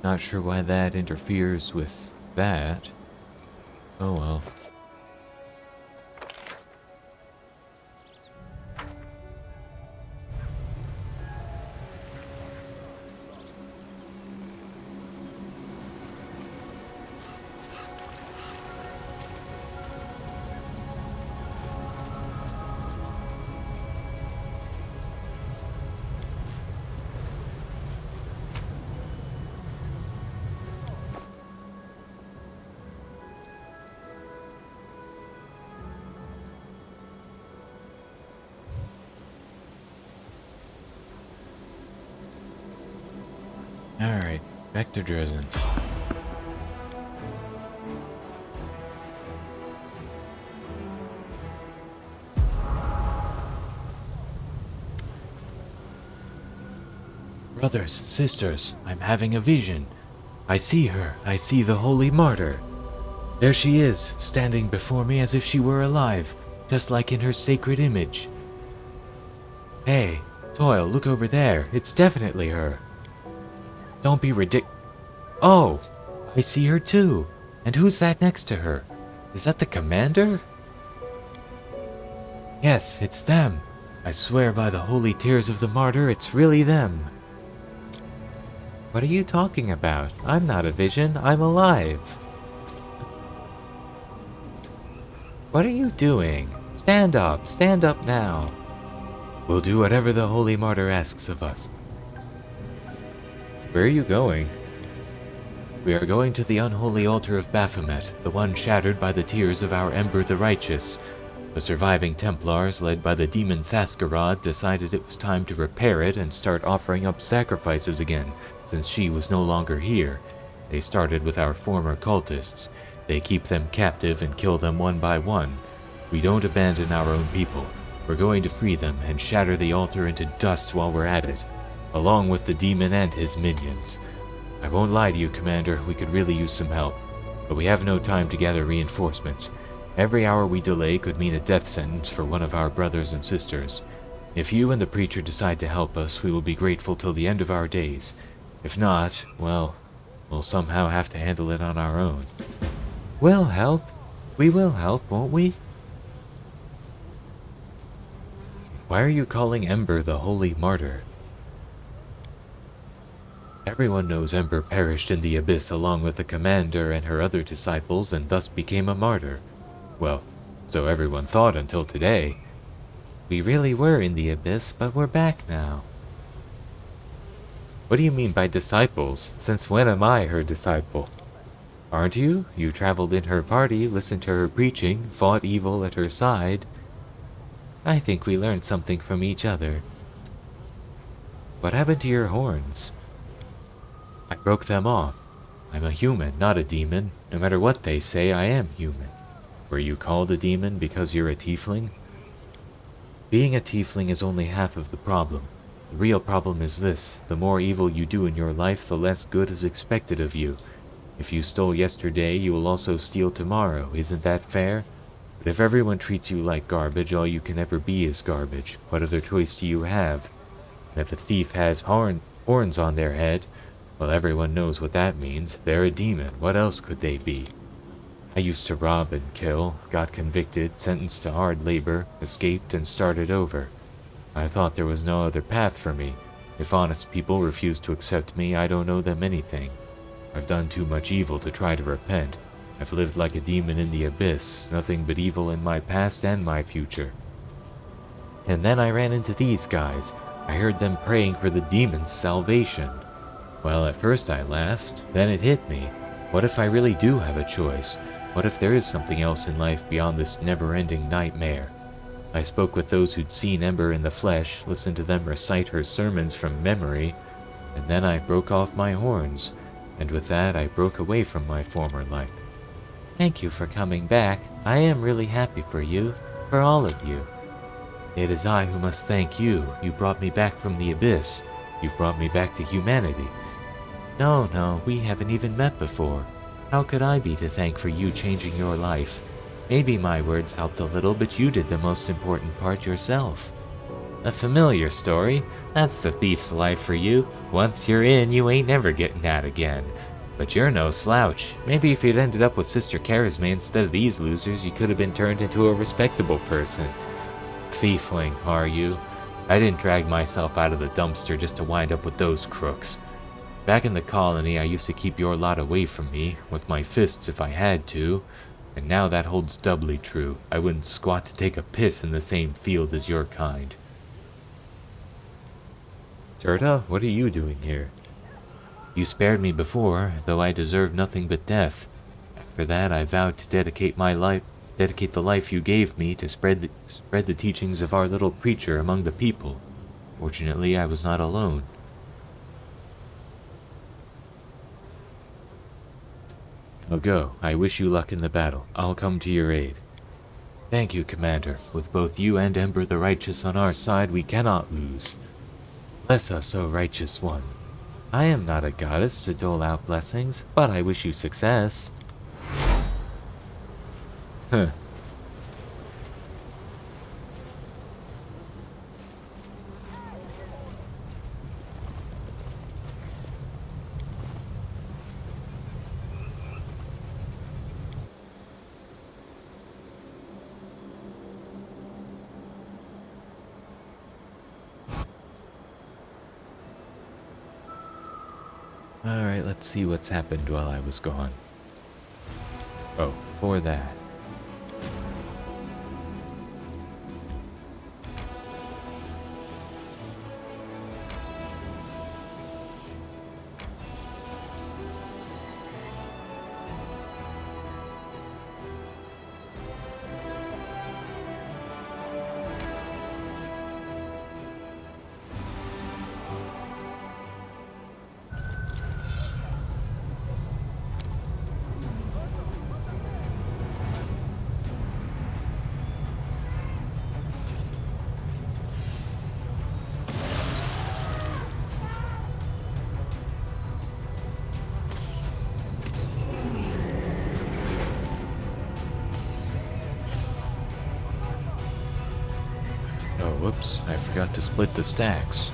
Not sure why that interferes with that. Oh well. Alright, back to Dresden. Brothers, sisters, I'm having a vision. I see her. I see the Holy Martyr. There she is, standing before me as if she were alive, just like in her sacred image. Hey, Toil, look over there. It's definitely her. Don't be Oh! I see her too. And who's that next to her? Is that the commander? Yes, it's them. I swear by the holy tears of the martyr, it's really them. What are you talking about? I'm not a vision, I'm alive. What are you doing? Stand up now. We'll do whatever the holy martyr asks of us. Where are you going? We are going to the unholy altar of Baphomet, the one shattered by the tears of our Ember the Righteous. The surviving Templars, led by the demon Thaskarad, decided it was time to repair it and start offering up sacrifices again, since she was no longer here. They started with our former cultists. They keep them captive and kill them one by one. We don't abandon our own people. We're going to free them and shatter the altar into dust while we're at it, along with the demon and his minions. I won't lie to you, Commander, we could really use some help, but we have no time to gather reinforcements. Every hour we delay could mean a death sentence for one of our brothers and sisters. If you and the preacher decide to help us, we will be grateful till the end of our days. If not, well, we'll somehow have to handle it on our own. We'll help. We will help, won't we? Why are you calling Ember the Holy Martyr? Everyone knows Ember perished in the abyss along with the commander and her other disciples and thus became a martyr. Well, so everyone thought until today. We really were in the abyss, but we're back now. What do you mean by disciples? Since when am I her disciple? Aren't you? You traveled in her party, listened to her preaching, fought evil at her side. I think we learned something from each other. What happened to your horns? I broke them off. I'm a human, not a demon. No matter what they say, I am human. Were you called a demon because you're a tiefling? Being a tiefling is only half of the problem. The real problem is this: the more evil you do in your life, the less good is expected of you. If you stole yesterday, you will also steal tomorrow. Isn't that fair? But if everyone treats you like garbage, all you can ever be is garbage. What other choice do you have? And if a thief has horns on their head, well, everyone knows what that means. They're a demon. What else could they be? I used to rob and kill, got convicted, sentenced to hard labor, escaped, and started over. I thought there was no other path for me. If honest people refuse to accept me, I don't owe them anything. I've done too much evil to try to repent. I've lived like a demon in the abyss, nothing but evil in my past and my future. And then I ran into these guys. I heard them praying for the demon's salvation. Well, at first I laughed, then it hit me. What if I really do have a choice? What if there is something else in life beyond this never-ending nightmare? I spoke with those who'd seen Ember in the flesh, listened to them recite her sermons from memory, and then I broke off my horns, and with that I broke away from my former life. Thank you for coming back. I am really happy for you, for all of you. It is I who must thank you. You brought me back from the abyss. You've brought me back to humanity. No, we haven't even met before. How could I be to thank for you changing your life? Maybe my words helped a little, but you did the most important part yourself. A familiar story. That's the thief's life for you. Once you're in, you ain't never getting out again. But you're no slouch. Maybe if you'd ended up with Sister Charisma instead of these losers, you could have been turned into a respectable person. Thiefling, are you? I didn't drag myself out of the dumpster just to wind up with those crooks. Back in the colony, I used to keep your lot away from me, with my fists if I had to, and now that holds doubly true. I wouldn't squat to take a piss in the same field as your kind. Turta, what are you doing here? You spared me before, though I deserved nothing but death. After that, I vowed to dedicate the life you gave me to spread the teachings of our little preacher among the people. Fortunately, I was not alone. Now go. I wish you luck in the battle. I'll come to your aid. Thank you, Commander. With both you and Ember the Righteous on our side, we cannot lose. Bless us, O Righteous One. I am not a goddess to dole out blessings, but I wish you success. Huh. Alright, let's see what's happened while I was gone. Oh, before that. Oops, I forgot to split the stacks.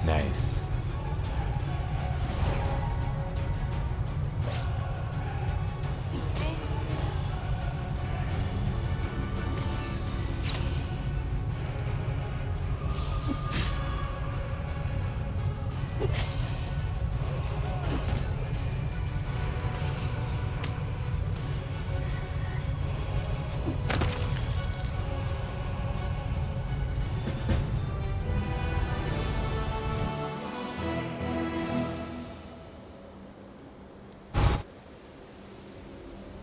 Nice.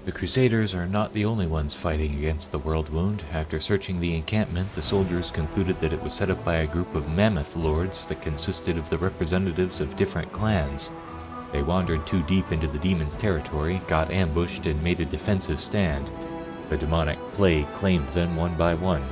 The Crusaders are not the only ones fighting against the World Wound. After searching the encampment, the soldiers concluded that it was set up by a group of mammoth lords that consisted of the representatives of different clans. They wandered too deep into the demon's territory, got ambushed, and made a defensive stand. The demonic plague claimed them one by one.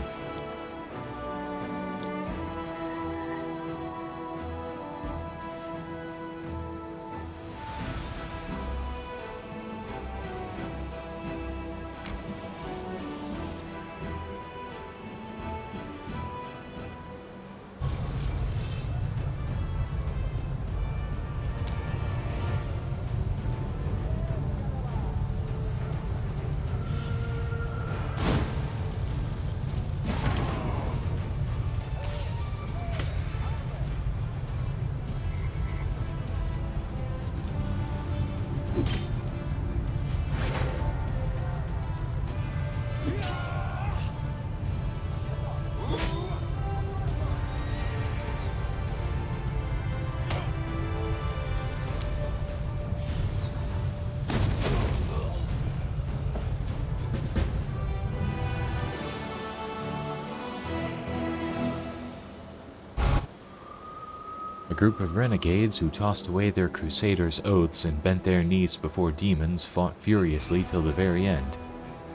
A group of renegades who tossed away their crusaders' oaths and bent their knees before demons fought furiously till the very end.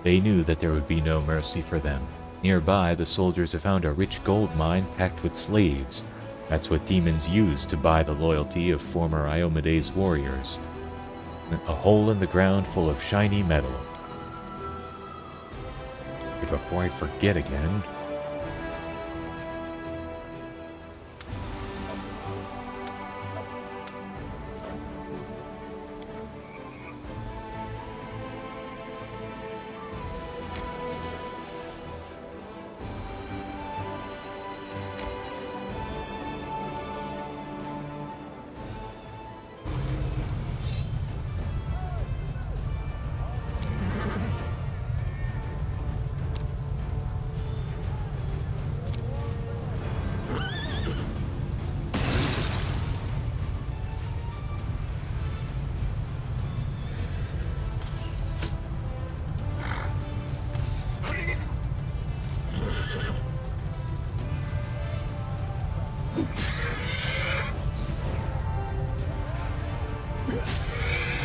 They knew that there would be no mercy for them. Nearby, the soldiers have found a rich gold mine packed with slaves. That's what demons use to buy the loyalty of former Iomedes warriors. A hole in the ground full of shiny metal. Before I forget again,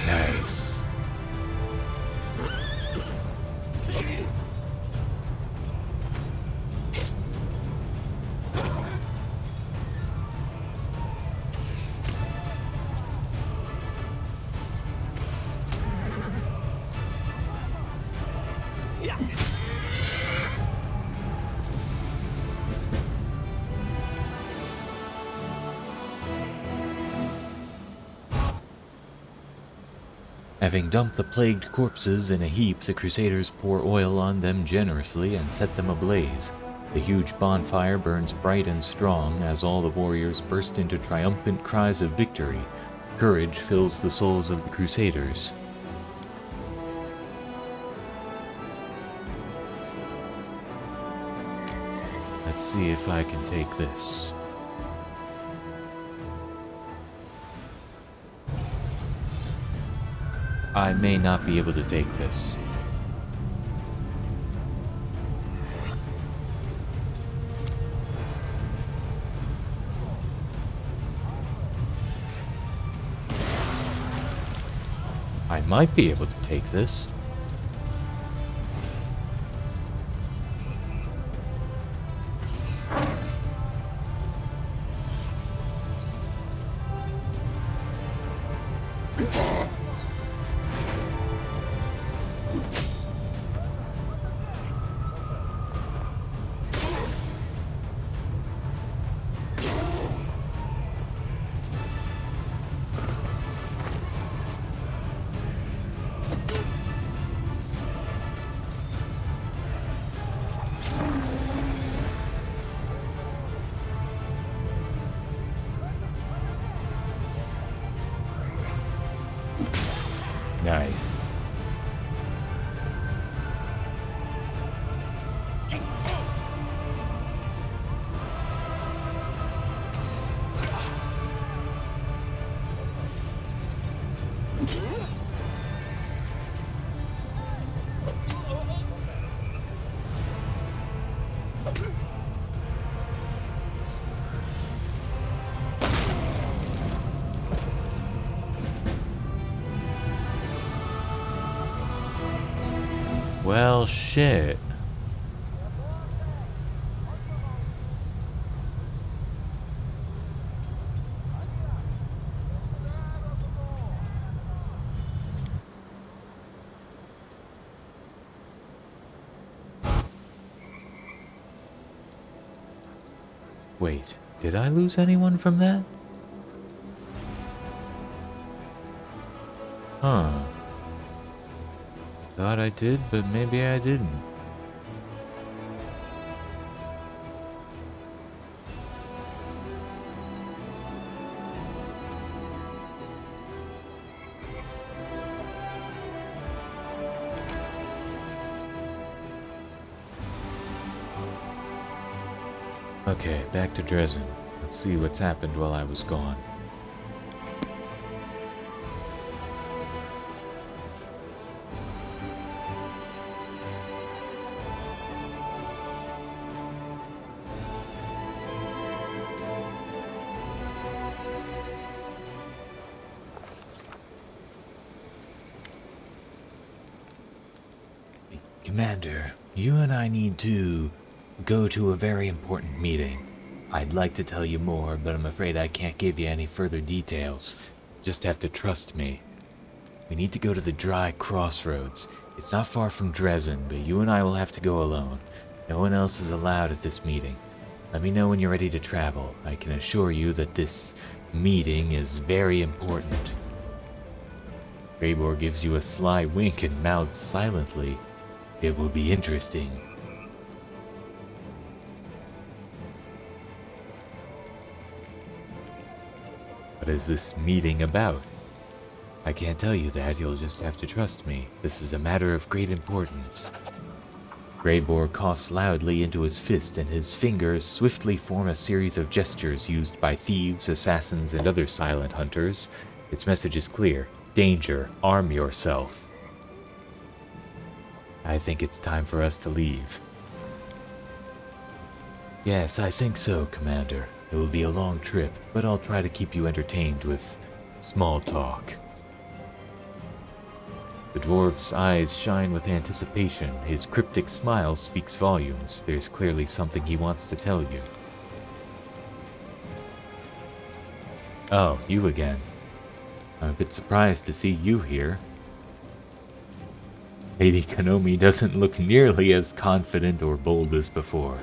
nice. Having dumped the plagued corpses in a heap, the Crusaders pour oil on them generously and set them ablaze. The huge bonfire burns bright and strong as all the warriors burst into triumphant cries of victory. Courage fills the souls of the Crusaders. Let's see if I can take this. I may not be able to take this. might be able to take this. Nice. Well, shit. Wait, did I lose anyone from that? Huh. Thought I did, but maybe I didn't. Okay, back to Dresden. Let's see what's happened while I was gone. Commander, you and I need to go to a very important meeting. I'd like to tell you more, but I'm afraid I can't give you any further details. Just have to trust me. We need to go to the dry crossroads. It's not far from Dresden, but you and I will have to go alone. No one else is allowed at this meeting. Let me know when you're ready to travel. I can assure you that this meeting is very important. Greybor gives you a sly wink and mouths silently. It will be interesting. What is this meeting about? I can't tell you that, you'll just have to trust me. This is a matter of great importance. Greybor coughs loudly into his fist, and his fingers swiftly form a series of gestures used by thieves, assassins, and other silent hunters. Its message is clear. Danger, arm yourself. I think it's time for us to leave. Yes, I think so, Commander. It will be a long trip, but I'll try to keep you entertained with small talk. The dwarf's eyes shine with anticipation. His cryptic smile speaks volumes. There's clearly something he wants to tell you. Oh, you again. I'm a bit surprised to see you here. Lady Kanomi doesn't look nearly as confident or bold as before.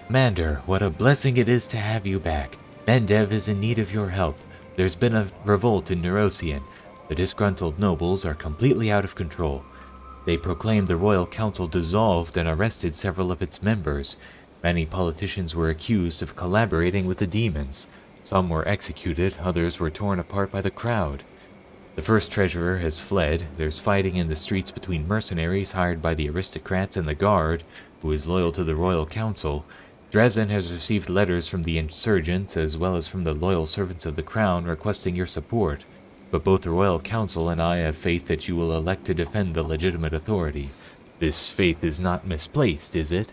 Commander, what a blessing it is to have you back. Mendev is in need of your help. There's been a revolt in Neurosian. The disgruntled nobles are completely out of control. They proclaimed the Royal Council dissolved and arrested several of its members. Many politicians were accused of collaborating with the demons. Some were executed, others were torn apart by the crowd. The first treasurer has fled. There's fighting in the streets between mercenaries hired by the aristocrats and the guard, who is loyal to the Royal Council. Dresden has received letters from the insurgents as well as from the loyal servants of the crown requesting your support. But both the Royal Council and I have faith that you will elect to defend the legitimate authority. This faith is not misplaced, is it?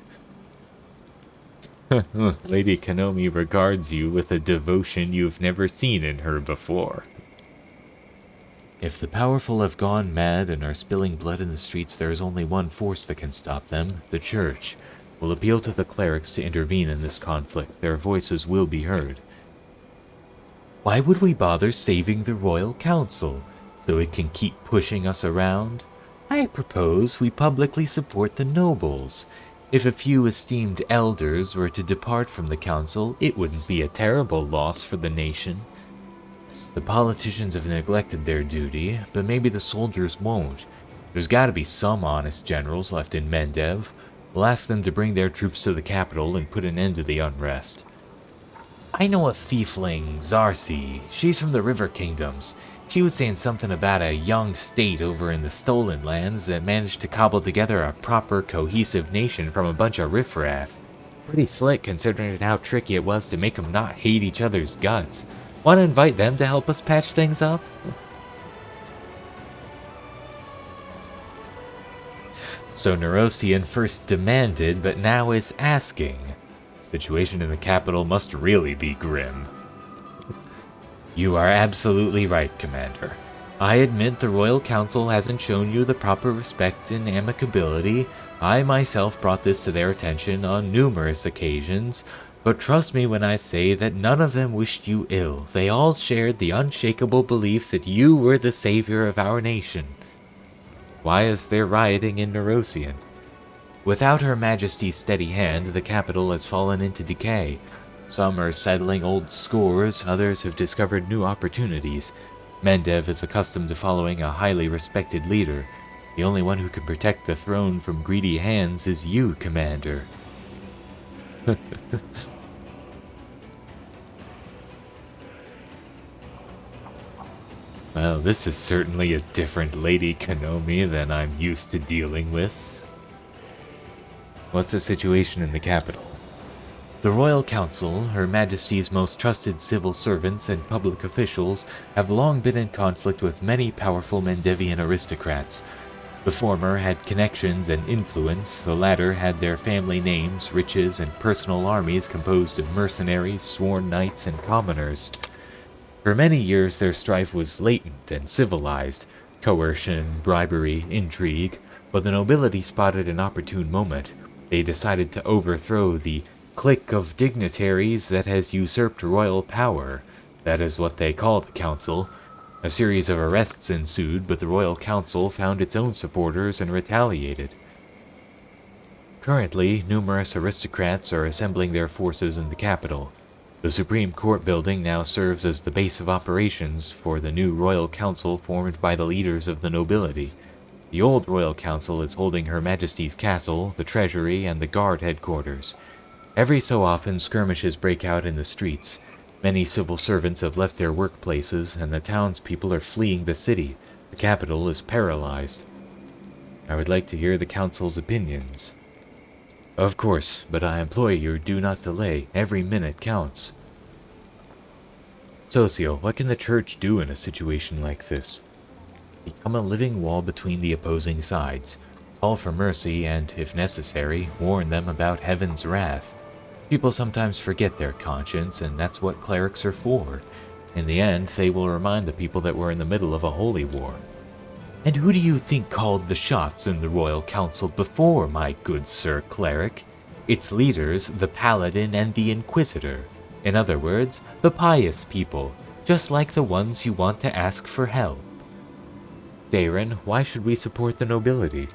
Lady Kanomi regards you with a devotion you've never seen in her before. If the powerful have gone mad and are spilling blood in the streets, there is only one force that can stop them, the Church. We'll appeal to the clerics to intervene in this conflict. Their voices will be heard. Why would we bother saving the Royal Council? So it can keep pushing us around? I propose we publicly support the nobles. If a few esteemed elders were to depart from the council, it wouldn't be a terrible loss for the nation. The politicians have neglected their duty, but maybe the soldiers won't. There's gotta be some honest generals left in Mendev. We'll ask them to bring their troops to the capital and put an end to the unrest. I know a thiefling, Zarsi. She's from the River Kingdoms. She was saying something about a young state over in the Stolen Lands that managed to cobble together a proper, cohesive nation from a bunch of riffraff. Pretty slick considering how tricky it was to make them not hate each other's guts. Want to invite them to help us patch things up? So Neurosian first demanded, but now is asking. Situation in the capital must really be grim. You are absolutely right, Commander. I admit the Royal Council hasn't shown you the proper respect and amicability. I myself brought this to their attention on numerous occasions. But trust me when I say that none of them wished you ill. They all shared the unshakable belief that you were the savior of our nation. Why is there rioting in Neurosian? Without Her Majesty's steady hand, the capital has fallen into decay. Some are settling old scores, others have discovered new opportunities. Mendev is accustomed to following a highly respected leader. The only one who can protect the throne from greedy hands is you, Commander. Well, this is certainly a different Lady Kanomi than I'm used to dealing with. What's the situation in the capital? The Royal Council, Her Majesty's most trusted civil servants and public officials, have long been in conflict with many powerful Mendevian aristocrats. The former had connections and influence, the latter had their family names, riches, and personal armies composed of mercenaries, sworn knights, and commoners. For many years their strife was latent and civilized, coercion, bribery, intrigue, but the nobility spotted an opportune moment. They decided to overthrow the clique of dignitaries that has usurped royal power. That is what they call the council. A series of arrests ensued, but the Royal Council found its own supporters and retaliated. Currently, numerous aristocrats are assembling their forces in the capital. The Supreme Court building now serves as the base of operations for the new Royal Council formed by the leaders of the nobility. The old Royal Council is holding Her Majesty's castle, the treasury, and the guard headquarters. Every so often skirmishes break out in the streets. Many civil servants have left their workplaces, and the townspeople are fleeing the city. The capital is paralyzed. I would like to hear the council's opinions. Of course, but I implore you, do not delay. Every minute counts. Socio, what can the church do in a situation like this? Become a living wall between the opposing sides. Call for mercy and, if necessary, warn them about heaven's wrath. People sometimes forget their conscience, and that's what clerics are for. In the end, they will remind the people that we're in the middle of a holy war. And who do you think called the shots in the Royal Council before, my good Sir Cleric? Its leaders, the Paladin and the Inquisitor. In other words, the pious people, just like the ones you want to ask for help. Darren, why should we support the nobility?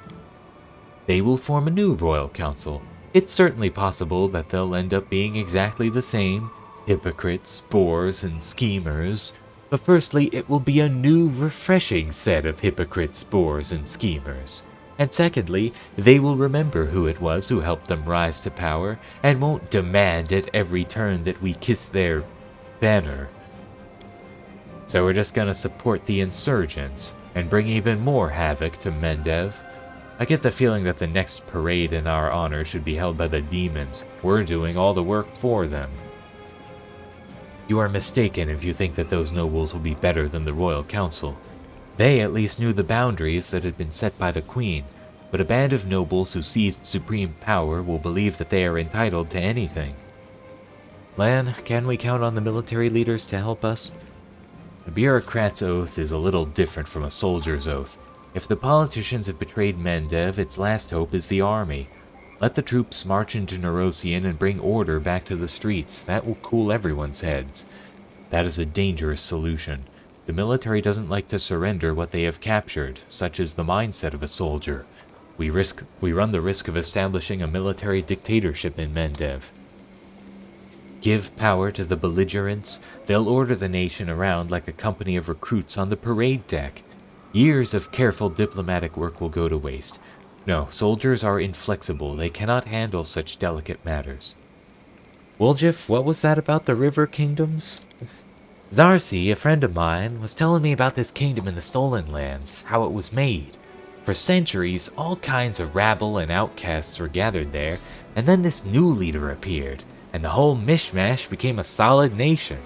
They will form a new Royal Council. It's certainly possible that they'll end up being exactly the same, hypocrites, bores, and schemers. But firstly, it will be a new, refreshing set of hypocrites, bores, and schemers. And secondly, they will remember who it was who helped them rise to power, and won't demand at every turn that we kiss their banner. So we're just gonna support the insurgents, and bring even more havoc to Mendev. I get the feeling that the next parade in our honor should be held by the demons. We're doing all the work for them. You are mistaken if you think that those nobles will be better than the Royal Council. They at least knew the boundaries that had been set by the Queen, but a band of nobles who seized supreme power will believe that they are entitled to anything. Lan, can we count on the military leaders to help us? A bureaucrat's oath is a little different from a soldier's oath. If the politicians have betrayed Mendev, its last hope is the army. Let the troops march into Nerosian and bring order back to the streets. That will cool everyone's heads. That is a dangerous solution. The military doesn't like to surrender what they have captured, such is the mindset of a soldier. We run the risk of establishing a military dictatorship in Mendev. Give power to the belligerents, they'll order the nation around like a company of recruits on the parade deck. Years of careful diplomatic work will go to waste. No, soldiers are inflexible, they cannot handle such delicate matters. Woljif, what was that about the River Kingdoms? Zarsi, a friend of mine, was telling me about this kingdom in the Stolen Lands, how it was made. For centuries, all kinds of rabble and outcasts were gathered there, and then this new leader appeared, and the whole mishmash became a solid nation.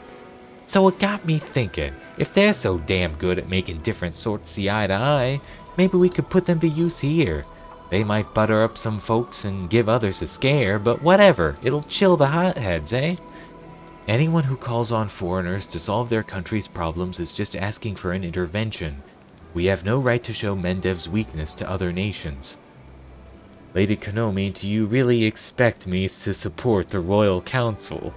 So it got me thinking, if they're so damn good at making different sorts see eye to eye, maybe we could put them to use here. They might butter up some folks and give others a scare, but whatever, it'll chill the hotheads, eh? Anyone who calls on foreigners to solve their country's problems is just asking for an intervention. We have no right to show Mendev's weakness to other nations. Lady Konomi, do you really expect me to support the Royal Council?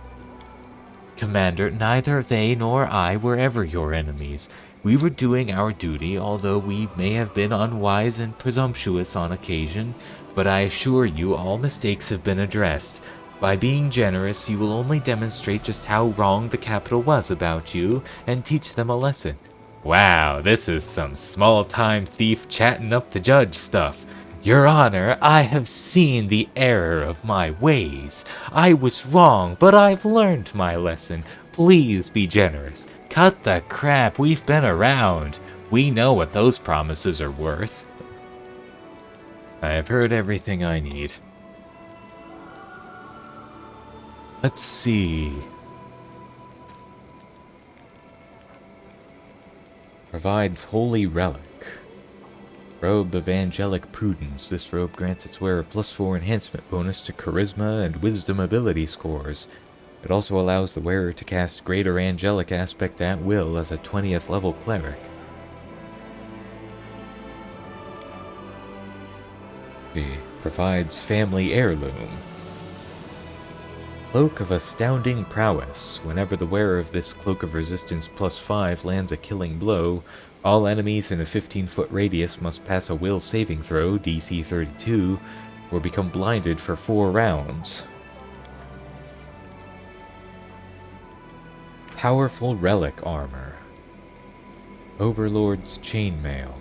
Commander, neither they nor I were ever your enemies. We were doing our duty, although we may have been unwise and presumptuous on occasion, but I assure you all mistakes have been addressed. By being generous, you will only demonstrate just how wrong the capital was about you, and teach them a lesson. Wow, this is some small-time thief chatting up the judge stuff. Your Honor, I have seen the error of my ways. I was wrong, but I've learned my lesson. Please be generous. Cut the crap, we've been around. We know what those promises are worth. I've heard everything I need. Let's see. Provides Holy Relic. Robe of Angelic Prudence. This robe grants its wearer +4 enhancement bonus to Charisma and Wisdom ability scores. It also allows the wearer to cast Greater Angelic Aspect at will as a 20th level cleric. It provides Family Heirloom. Cloak of Astounding Prowess. Whenever the wearer of this Cloak of Resistance +5 lands a killing blow, all enemies in a 15-foot radius must pass a will saving throw, DC 32, or become blinded for 4 rounds. Powerful Relic Armor. Overlord's Chainmail.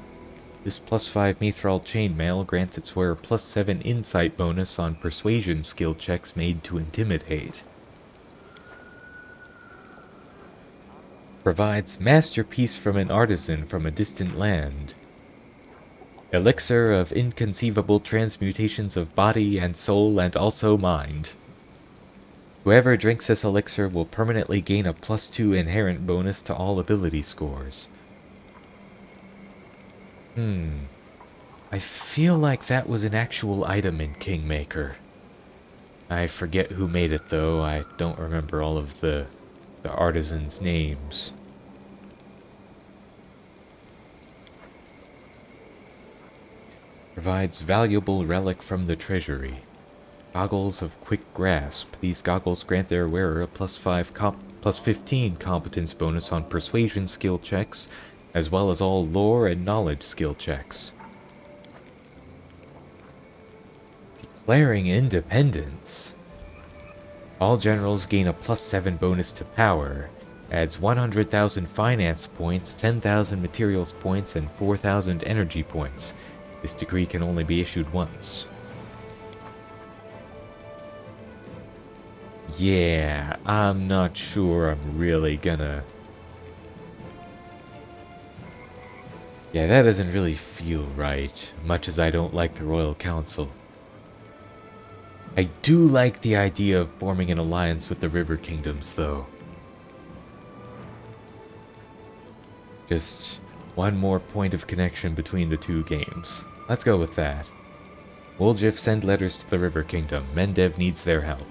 This +5 Mithril Chainmail grants its wearer +7 Insight bonus on Persuasion skill checks made to Intimidate. Provides Masterpiece from an Artisan from a Distant Land. Elixir of Inconceivable Transmutations of Body and Soul and also Mind. Whoever drinks this elixir will permanently gain a +2 inherent bonus to all ability scores. I feel like that was an actual item in Kingmaker. I forget who made it though, I don't remember all of the artisans' names. Provides Valuable Relic from the Treasury. Goggles of Quick Grasp. These goggles grant their wearer a +15 competence bonus on Persuasion skill checks, as well as all Lore and Knowledge skill checks. Declaring Independence. All generals gain a +7 bonus to power. Adds 100,000 finance points, 10,000 materials points, and 4,000 energy points. This decree can only be issued once. Yeah, I'm not sure I'm really gonna... Yeah, that doesn't really feel right, much as I don't like the Royal Council. I do like the idea of forming an alliance with the River Kingdoms, though. Just one more point of connection between the two games. Let's go with that. Woljif, send letters to the River Kingdom. Mendev needs their help.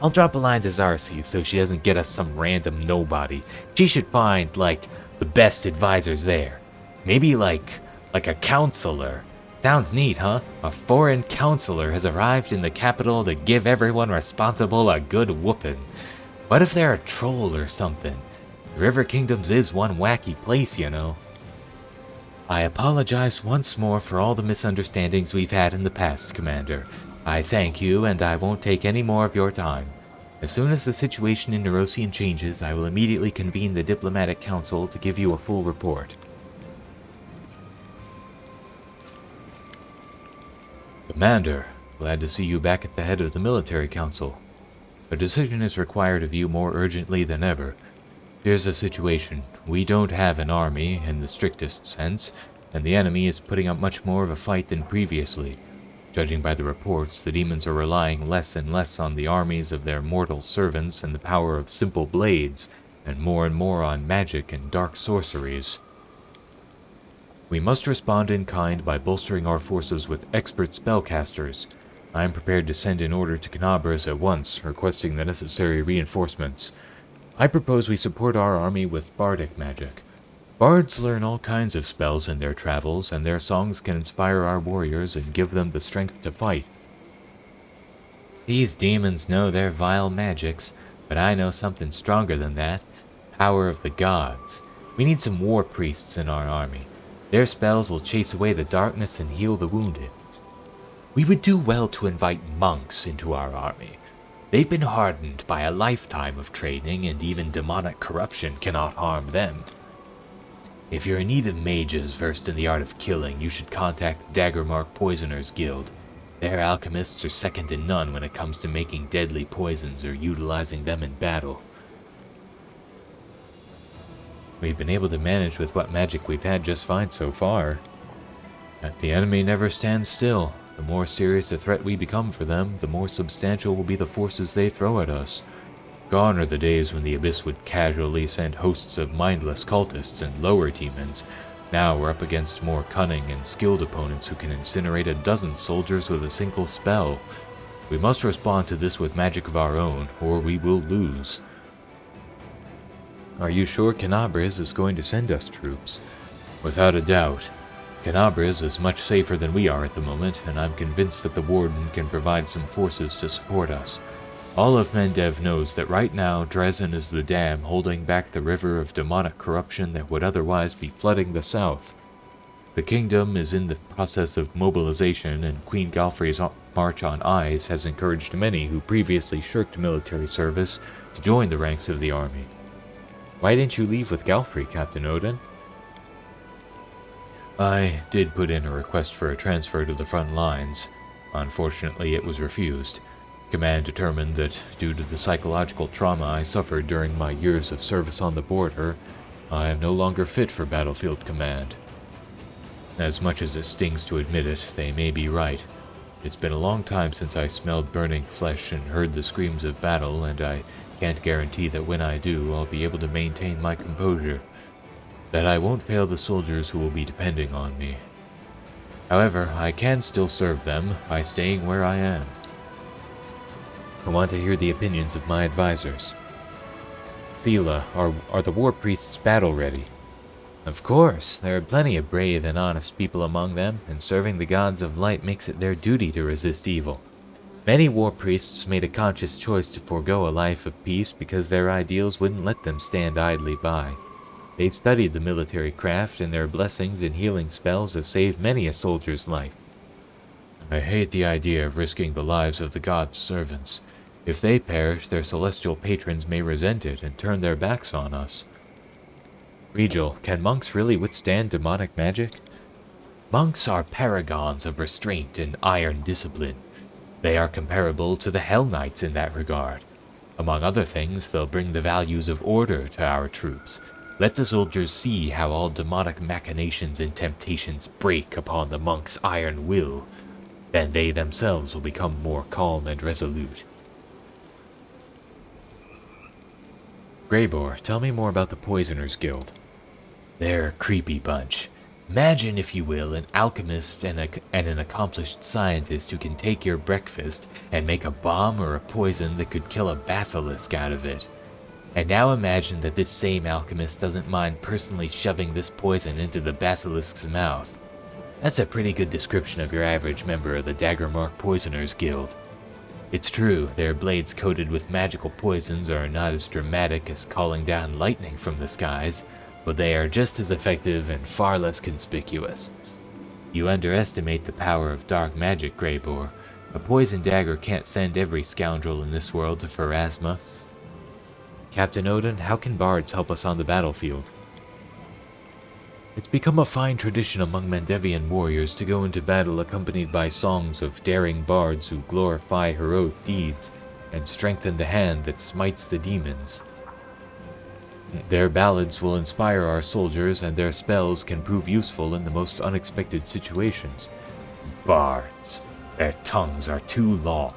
I'll drop a line to Zarcy so she doesn't get us some random nobody. She should find, like, the best advisors there. Maybe like a counselor. Sounds neat, huh? A foreign counselor has arrived in the capital to give everyone responsible a good whooping. What if they're a troll or something? River Kingdoms is one wacky place, you know. I apologize once more for all the misunderstandings we've had in the past, Commander. I thank you, and I won't take any more of your time. As soon as the situation in Nerosian changes, I will immediately convene the Diplomatic Council to give you a full report. Commander, glad to see you back at the head of the Military Council. A decision is required of you more urgently than ever. Here's the situation. We don't have an army, in the strictest sense, and the enemy is putting up much more of a fight than previously. Judging by the reports, the demons are relying less and less on the armies of their mortal servants and the power of simple blades, and more on magic and dark sorceries. We must respond in kind by bolstering our forces with expert spellcasters. I am prepared to send an order to Canabras at once, requesting the necessary reinforcements. I propose we support our army with bardic magic. Bards learn all kinds of spells in their travels, and their songs can inspire our warriors and give them the strength to fight. These demons know their vile magics, but I know something stronger than that. Power of the gods. We need some war priests in our army. Their spells will chase away the darkness and heal the wounded. We would do well to invite monks into our army. They've been hardened by a lifetime of training, and even demonic corruption cannot harm them. If you're in need of mages versed in the art of killing, you should contact Daggermark Poisoners Guild. Their alchemists are second to none when it comes to making deadly poisons or utilizing them in battle. We've been able to manage with what magic we've had just fine so far. Yet the enemy never stands still. The more serious a threat we become for them, the more substantial will be the forces they throw at us. Gone are the days when the Abyss would casually send hosts of mindless cultists and lower demons. Now we're up against more cunning and skilled opponents who can incinerate a dozen soldiers with a single spell. We must respond to this with magic of our own, or we will lose. Are you sure Canabras is going to send us troops? Without a doubt. Canabras is much safer than we are at the moment, and I'm convinced that the Warden can provide some forces to support us. All of Mendev knows that right now Dresden is the dam holding back the river of demonic corruption that would otherwise be flooding the south. The kingdom is in the process of mobilization, and Queen Galfrey's March on Ice has encouraged many who previously shirked military service to join the ranks of the army. Why didn't you leave with Galfrey, Captain Odin? I did put in a request for a transfer to the front lines. Unfortunately, it was refused. Command determined that, due to the psychological trauma I suffered during my years of service on the border, I am no longer fit for battlefield command. As much as it stings to admit it, they may be right. It's been a long time since I smelled burning flesh and heard the screams of battle, and I can't guarantee that when I do, I'll be able to maintain my composure. That I won't fail the soldiers who will be depending on me. However, I can still serve them by staying where I am. I want to hear the opinions of my advisors. Sela, are the war priests battle ready? Of course, there are plenty of brave and honest people among them, and serving the gods of light makes it their duty to resist evil. Many war priests made a conscious choice to forego a life of peace because their ideals wouldn't let them stand idly by. They've studied the military craft, and their blessings and healing spells have saved many a soldier's life. I hate the idea of risking the lives of the gods' servants. If they perish, their celestial patrons may resent it and turn their backs on us. Regil, can monks really withstand demonic magic? Monks are paragons of restraint and iron discipline. They are comparable to the Hell Knights in that regard. Among other things, they'll bring the values of order to our troops. Let the soldiers see how all demonic machinations and temptations break upon the monk's iron will. Then they themselves will become more calm and resolute. Greybor, tell me more about the Poisoners Guild. They're a creepy bunch. Imagine, if you will, an alchemist and an accomplished scientist who can take your breakfast and make a bomb or a poison that could kill a basilisk out of it. And now imagine that this same alchemist doesn't mind personally shoving this poison into the basilisk's mouth. That's a pretty good description of your average member of the Daggermark Poisoners Guild. It's true, their blades coated with magical poisons are not as dramatic as calling down lightning from the skies, but they are just as effective and far less conspicuous. You underestimate the power of dark magic, Greybore. A poison dagger can't send every scoundrel in this world to Pharasma. Captain Odin, how can bards help us on the battlefield? It's become a fine tradition among Mandevian warriors to go into battle accompanied by songs of daring bards who glorify heroic deeds and strengthen the hand that smites the demons. Their ballads will inspire our soldiers, and their spells can prove useful in the most unexpected situations. Bards. Their tongues are too long.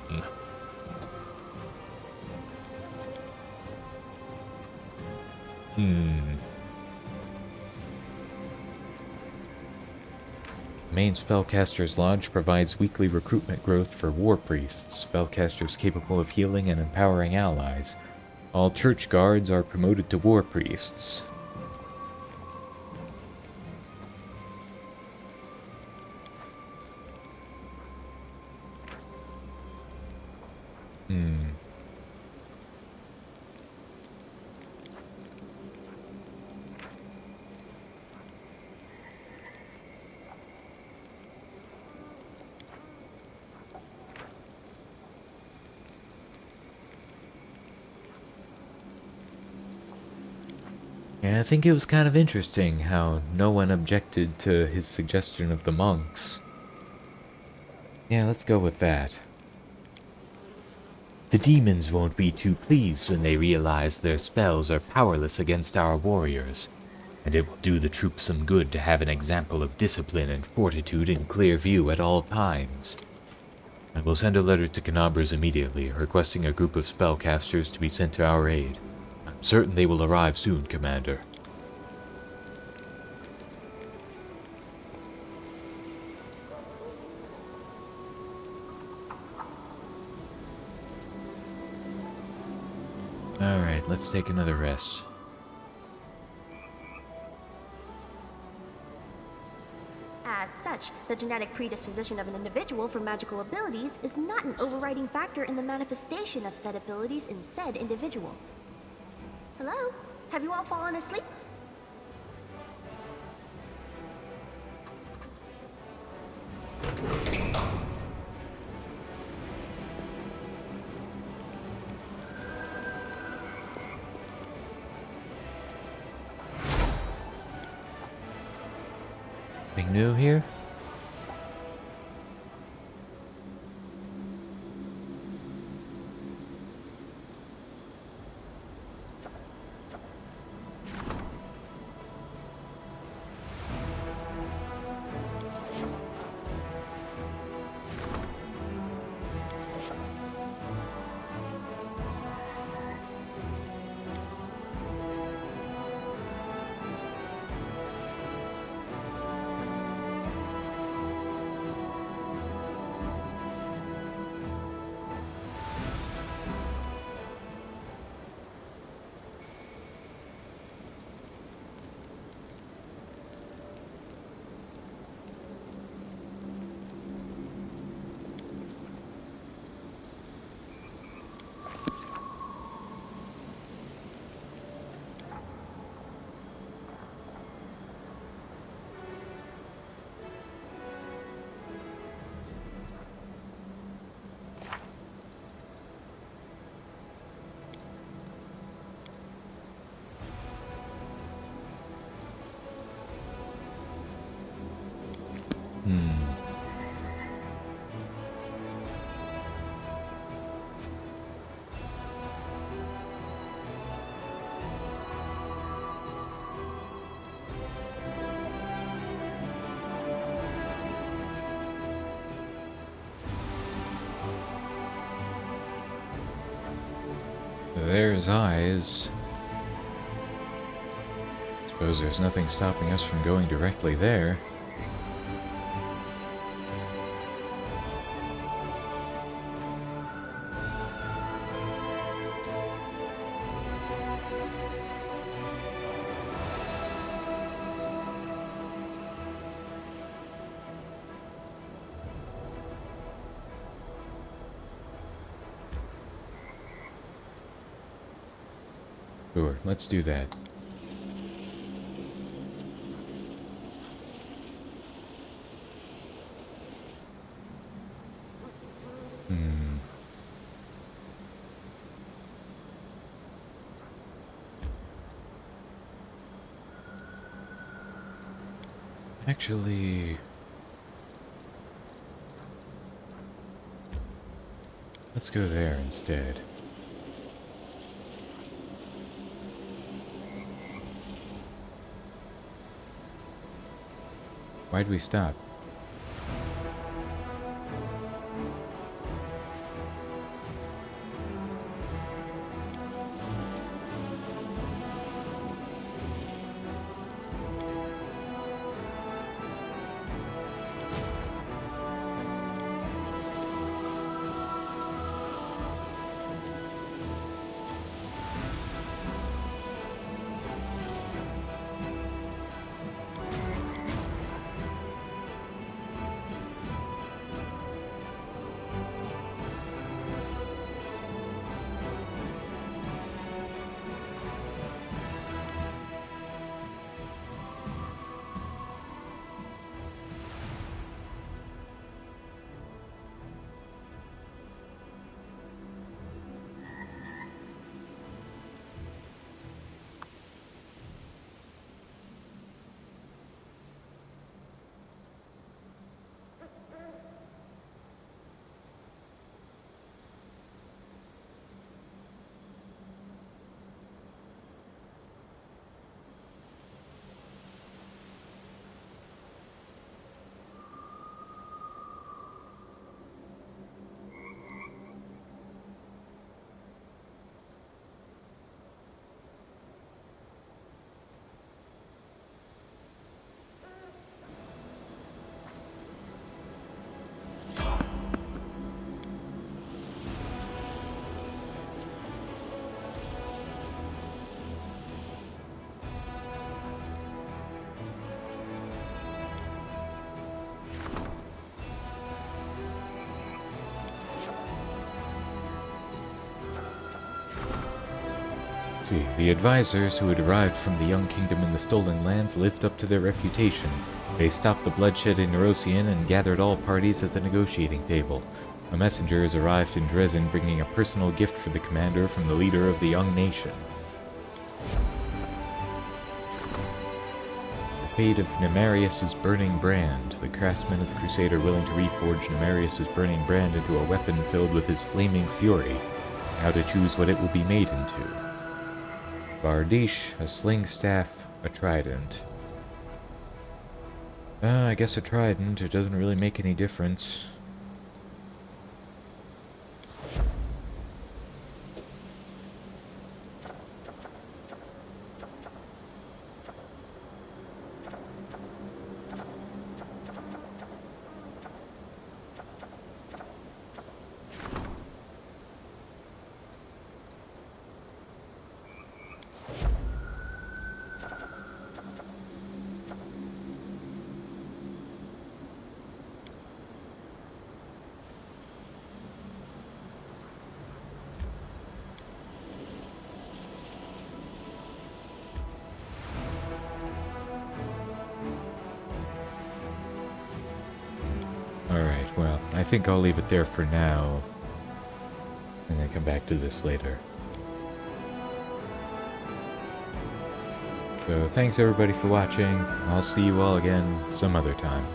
Main Spellcasters Lodge provides weekly recruitment growth for war priests, spellcasters capable of healing and empowering allies. All church guards are promoted to war priests. Yeah, I think it was kind of interesting how no one objected to his suggestion of the monks. Yeah, let's go with that. The demons won't be too pleased when they realize their spells are powerless against our warriors, and it will do the troops some good to have an example of discipline and fortitude in clear view at all times. I will send a letter to Canabras immediately, requesting a group of spellcasters to be sent to our aid. I'm certain they will arrive soon, Commander. Alright, let's take another rest. As such, the genetic predisposition of an individual for magical abilities is not an overriding factor in the manifestation of said abilities in said individual. Hello? Have you all fallen asleep? Anything new here? There's eyes. Suppose there's nothing stopping us from going directly there. Sure, let's do that. Actually, let's go there instead. Why'd we stop? See, the advisors who had arrived from the Young Kingdom in the Stolen Lands lived up to their reputation. They stopped the bloodshed in Nerosian and gathered all parties at the negotiating table. A messenger has arrived in Dresden bringing a personal gift for the commander from the leader of the young nation. The fate of Nemarius's burning brand. The craftsmen of the Crusade are willing to reforge Nemarius's burning brand into a weapon filled with his flaming fury. How to choose what it will be made into. Bardiche, a sling staff, a trident. I guess a trident, it doesn't really make any difference. Alright, well, I think I'll leave it there for now, and then come back to this later. So, thanks everybody for watching. I'll see you all again some other time.